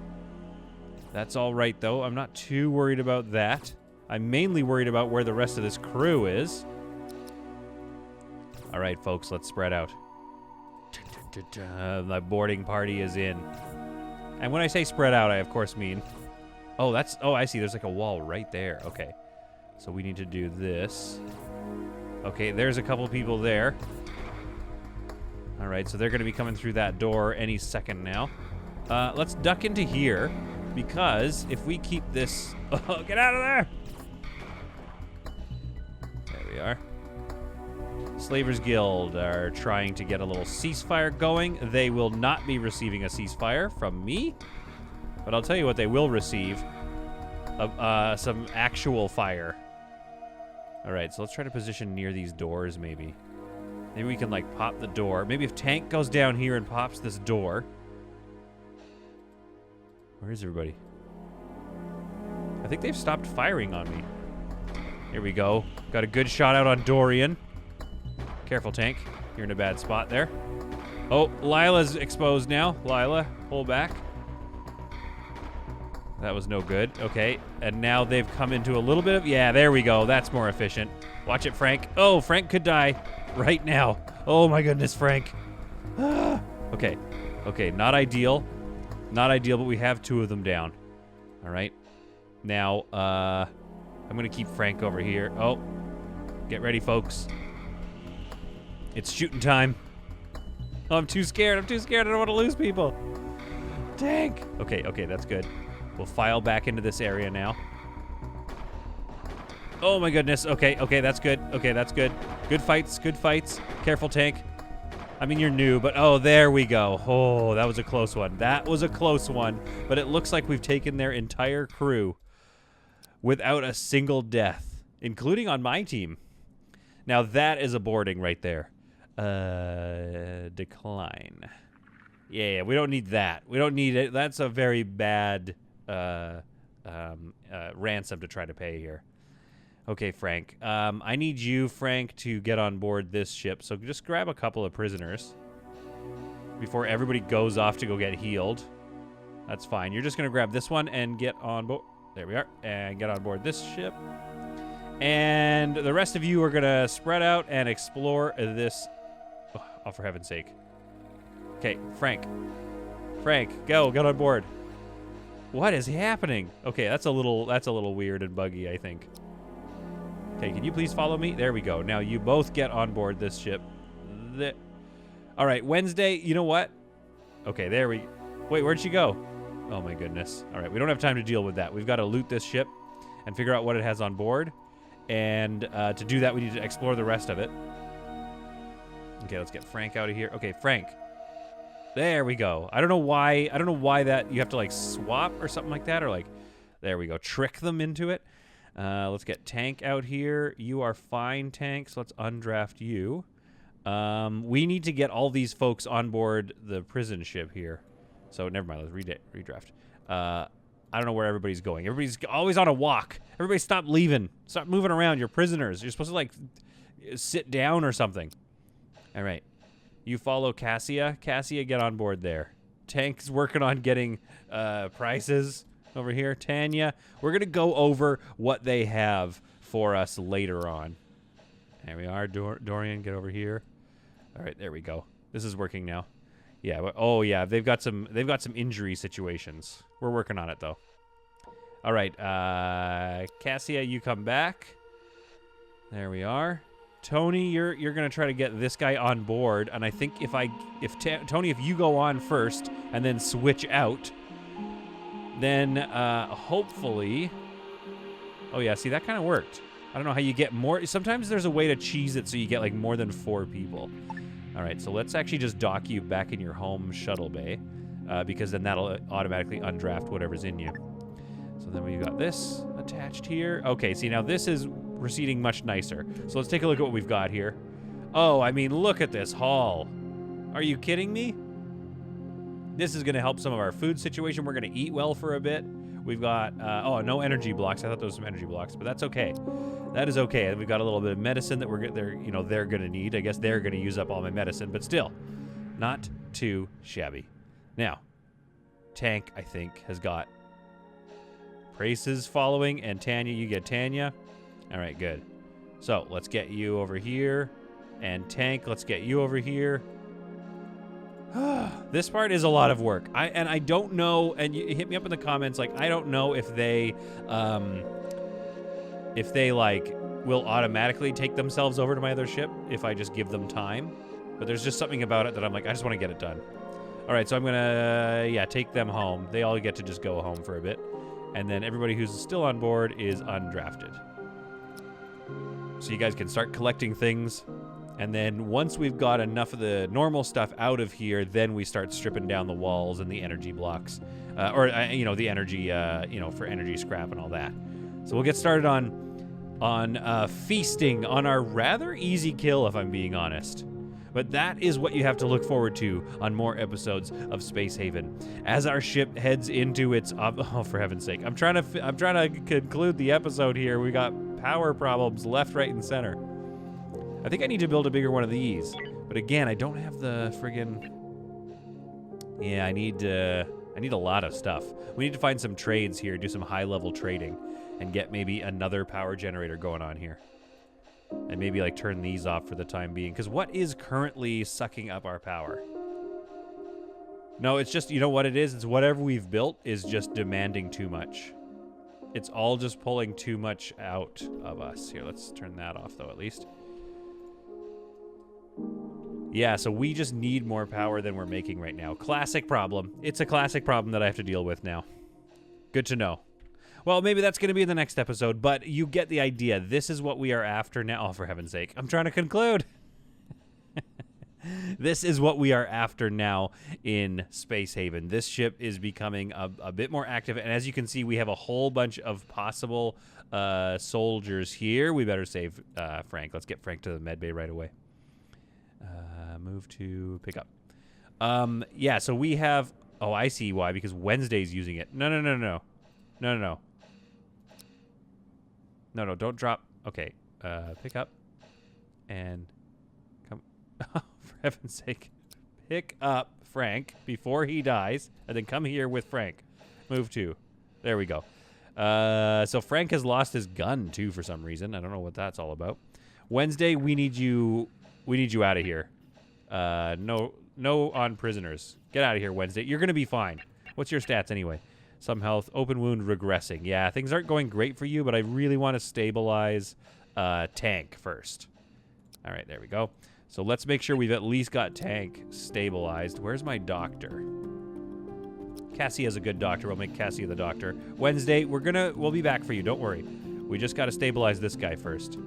That's all right, though. I'm not too worried about that. I'm mainly worried about where the rest of this crew is. All right, folks, let's spread out. The boarding party is in. And when I say spread out, I of course mean... Oh, I see. There's like a wall right there. Okay. So we need to do this. Okay, there's a couple people there. All right, so they're going to be coming through that door any second now. Let's duck into here, because if we keep this... Oh, get out of there! There we are. Slavers Guild are trying to get a little ceasefire going. They will not be receiving a ceasefire from me, but I'll tell you what they will receive. Some actual fire. All right, so let's try to position near these doors, maybe. Maybe we can, like, pop the door. Maybe if Tank goes down here and pops this door. Where is everybody? I think they've stopped firing on me. Here we go. Got a good shot out on Dorian. Careful, Tank. You're in a bad spot there. Oh, Lila's exposed now. Lila, pull back. That was no good. Okay, and now they've come into a little bit of... Yeah, there we go. That's more efficient. Watch it, Frank. Oh, Frank could die right now. Oh, my goodness, Frank. Okay. Okay, not ideal. Not ideal, but we have 2 of them down. All right. Now, I'm going to keep Frank over here. Oh, get ready, folks. It's shooting time. Oh, I'm too scared. I'm too scared. I don't want to lose people. Tank. Okay, okay, that's good. We'll file back into this area now. Oh, my goodness. Okay, okay, that's good. Okay, that's good. Good fights, good fights. Careful, Tank. I mean, you're new, but oh, there we go. Oh, that was a close one. That was a close one, but it looks like we've taken their entire crew without a single death, including on my team. Now, that is a boarding right there. Decline. Yeah, we don't need that. We don't need it. That's a very bad ransom to try to pay here. Okay, Frank. I need you, Frank, to get on board this ship. So just grab a couple of prisoners before everybody goes off to go get healed. That's fine. You're just going to grab this one and get on board. There we are. And get on board this ship. And the rest of you are going to spread out and explore this. Oh, for heaven's sake. Okay, Frank. Frank, go. Get on board. What is happening? Okay, that's a little weird and buggy, I think. Okay, can you please follow me? There we go. Now you both get on board this ship. All right, Wednesday, you know what? Okay, there we... Wait, where'd she go? Oh, my goodness. All right, we don't have time to deal with that. We've got to loot this ship and figure out what it has on board. And to do that, we need to explore the rest of it. Okay, let's get Frank out of here. Okay, Frank. There we go. I don't know why that you have to like swap or something like that, or like, there we go. Trick them into it. Let's get Tank out here. You are fine, Tank, so let's undraft you. We need to get all these folks on board the prison ship here. So never mind, let's redraft. I don't know where everybody's going. Everybody's always on a walk. Everybody stop leaving. Stop moving around. You're prisoners. You're supposed to like sit down or something. All right. You follow Cassia. Cassia, get on board there. Tank's working on getting prices over here. Tanya, we're going to go over what they have for us later on. There we are. Dorian, get over here. All right, there we go. This is working now. Yeah. Oh, yeah. They've got some injury situations. We're working on it though. All right. Cassia, you come back. There we are. Tony, you're gonna try to get this guy on board, and I think Tony, if you go on first and then switch out, then hopefully. Oh yeah, see that kind of worked. I don't know how you get more. Sometimes there's a way to cheese it so you get like more than 4 people. All right, so let's actually just dock you back in your home shuttle bay, because then that'll automatically undraft whatever's in you. So then we've got this attached here. Okay, see now this is proceeding much nicer. So let's take a look at what we've got here. Oh, I mean, look at this haul. Are you kidding me? This is going to help some of our food situation. We're going to eat well for a bit. We've got, oh, no energy blocks. I thought there was some energy blocks, but that's okay. That is okay. And we've got a little bit of medicine that they're going to need. I guess they're going to use up all my medicine, but still, not too shabby. Now, Tank, I think, has got Praces following, and Tanya, you get Tanya. All right, good. So let's get you over here, and Tank, let's get you over here. This part is a lot of work. I don't know, and you hit me up in the comments. Like, I don't know if they like will automatically take themselves over to my other ship if I just give them time. But there's just something about it that I'm like, I just want to get it done. All right, so I'm gonna take them home. They all get to just go home for a bit. And then everybody who's still on board is undrafted. So you guys can start collecting things. And then once we've got enough of the normal stuff out of here, then we start stripping down the walls and the energy blocks. The energy, for energy scrap and all that. So we'll get started on feasting on our rather easy kill, if I'm being honest. But that is what you have to look forward to on more episodes of Space Haven. As our ship heads into its... oh, for heaven's sake. I'm trying to conclude the episode here. We got power problems left, right, and center. I think I need to build a bigger one of these. But again, I don't have the friggin... Yeah, I need a lot of stuff. We need to find some trades here, do some high-level trading, and get maybe another power generator going on here. And maybe like turn these off for the time being. Because what is currently sucking up our power? No, it's just, you know what it is? It's whatever we've built is just demanding too much. It's all just pulling too much out of us. Here, let's turn that off though, at least. Yeah, so we just need more power than we're making right now. Classic problem. It's a classic problem that I have to deal with now. Good to know. Well, maybe that's going to be in the next episode, but you get the idea. This is what we are after now. Oh, for heaven's sake. I'm trying to conclude. This is what we are after now in Space Haven. This ship is becoming a bit more active, and as you can see, we have a whole bunch of possible soldiers here. We better save Frank. Let's get Frank to the med bay right away. Move to pick up. Yeah, so we have... Oh, I see why, because Wednesday's using it. No. No, don't drop. Okay, pick up and come. Oh, for heaven's sake. Pick up Frank before he dies, and then come here with Frank. Move to. There we go. So Frank has lost his gun, too, for some reason. I don't know what that's all about. Wednesday, we need you out of here. No on prisoners. Get out of here, Wednesday. You're going to be fine. What's your stats, anyway? Some health, open wound regressing. Yeah, things aren't going great for you, but I really want to stabilize Tank first. All right, there we go. So let's make sure we've at least got Tank stabilized. Where's my doctor? Cassia's a good doctor. We'll make Cassia the doctor. Wednesday, we'll be back for you. Don't worry. We just got to stabilize this guy first.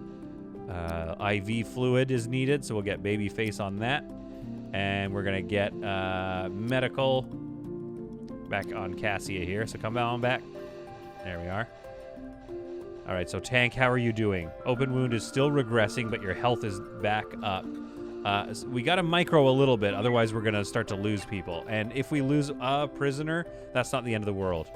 IV fluid is needed, so we'll get baby face on that. And we're going to get medical back on Cassia here. So come on back. There we are. All right, so Tank, how are you doing? Open wound is still regressing, but your health is back up. We got to micro a little bit, otherwise we're going to start to lose people. And if we lose a prisoner, that's not the end of the world.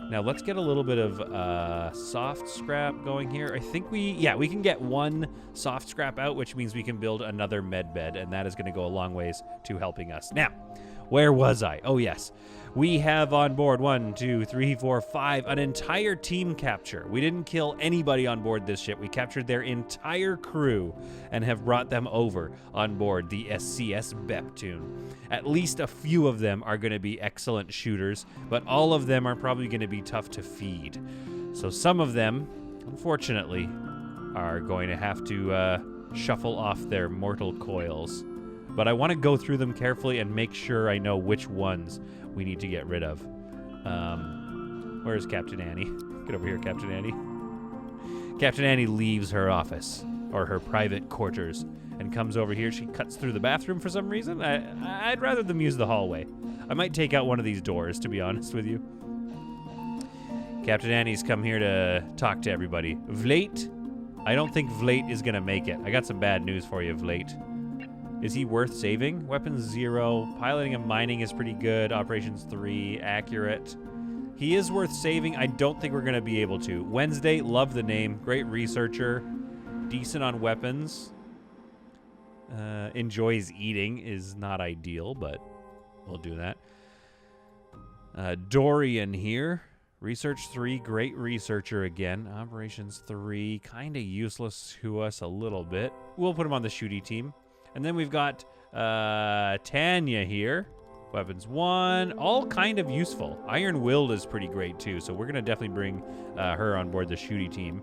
Now, let's get a little bit of soft scrap going here. I think we can get one soft scrap out, which means we can build another med bed, and that is going to go a long ways to helping us. Now, where was I? Oh, yes. We have on board 1, 2, 3, 4, 5, an entire team capture. We didn't kill anybody on board this ship. We captured their entire crew and have brought them over on board the SCS Beptune. At least a few of them are going to be excellent shooters, but all of them are probably going to be tough to feed. So some of them, unfortunately, are going to have to shuffle off their mortal coils. But I want to go through them carefully and make sure I know which ones we need to get rid of. Where's Captain Annie? Get over here, Captain Annie. Captain Annie leaves her office, or her private quarters, and comes over here. She cuts through the bathroom for some reason. I'd rather them use the hallway. I might take out one of these doors, to be honest with you. Captain Annie's come here to talk to everybody. Vlate? I don't think Vlate is going to make it. I got some bad news for you, Vlate. Is he worth saving? Weapons 0. Piloting and mining is pretty good. Operations 3. Accurate. He is worth saving. I don't think we're going to be able to. Wednesday, love the name. Great researcher. Decent on weapons. Enjoys eating is not ideal, but we'll do that. Dorian here. Research 3. Great researcher again. Operations 3. Kind of useless to us a little bit. We'll put him on the shooty team. And then we've got Tanya here. Weapons 1. All kind of useful. Iron-willed is pretty great, too. So we're going to definitely bring her on board the shooty team.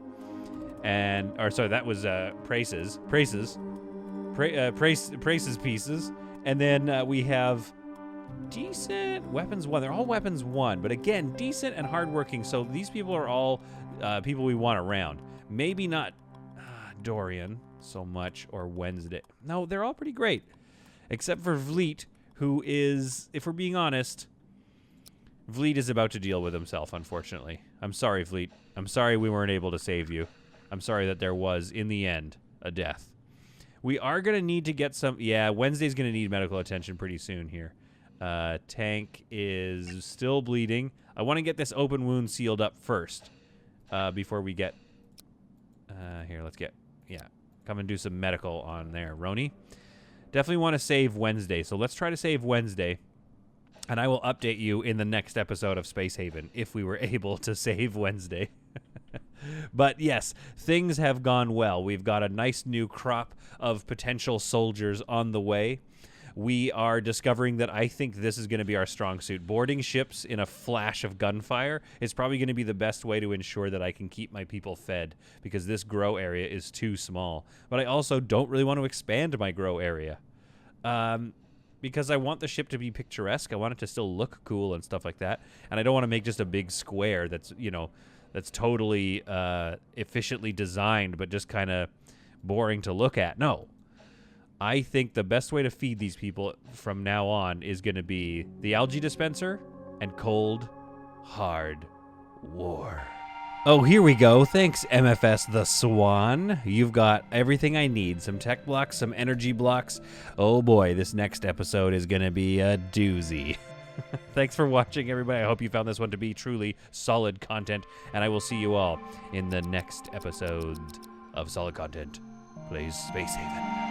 And, or sorry, that was Prace's pieces. And then we have decent weapons 1. They're all weapons 1. But again, decent and hardworking. So these people are all people we want around. Maybe not Dorian so much, or Wednesday. No, they're all pretty great. Except for Vleet, who is, if we're being honest, Vleet is about to deal with himself, unfortunately. I'm sorry, Vleet. I'm sorry we weren't able to save you. I'm sorry that there was, in the end, a death. We are going to need to get some... Yeah, Wednesday's going to need medical attention pretty soon here. Tank is still bleeding. I want to get this open wound sealed up first before we get... here, let's get... Yeah. Come and do some medical on there. Roni? Definitely want to save Wednesday. So let's try to save Wednesday. And I will update you in the next episode of Space Haven if we were able to save Wednesday. But yes, things have gone well. We've got a nice new crop of potential soldiers on the way. We are discovering that I think this is going to be our strong suit. Boarding ships in a flash of gunfire is probably going to be the best way to ensure that I can keep my people fed, because this grow area is too small. But I also don't really want to expand my grow area because I want the ship to be picturesque. I want it to still look cool and stuff like that. And I don't want to make just a big square that's, you know, that's totally efficiently designed but just kind of boring to look at. No. I think the best way to feed these people from now on is going to be the algae dispenser and cold, hard war. Oh, here we go. Thanks, MFS the Swan. You've got everything I need. Some tech blocks, some energy blocks. Oh boy, this next episode is going to be a doozy. Thanks for watching, everybody. I hope you found this one to be truly solid content, and I will see you all in the next episode of Solid Content Plays Space Haven.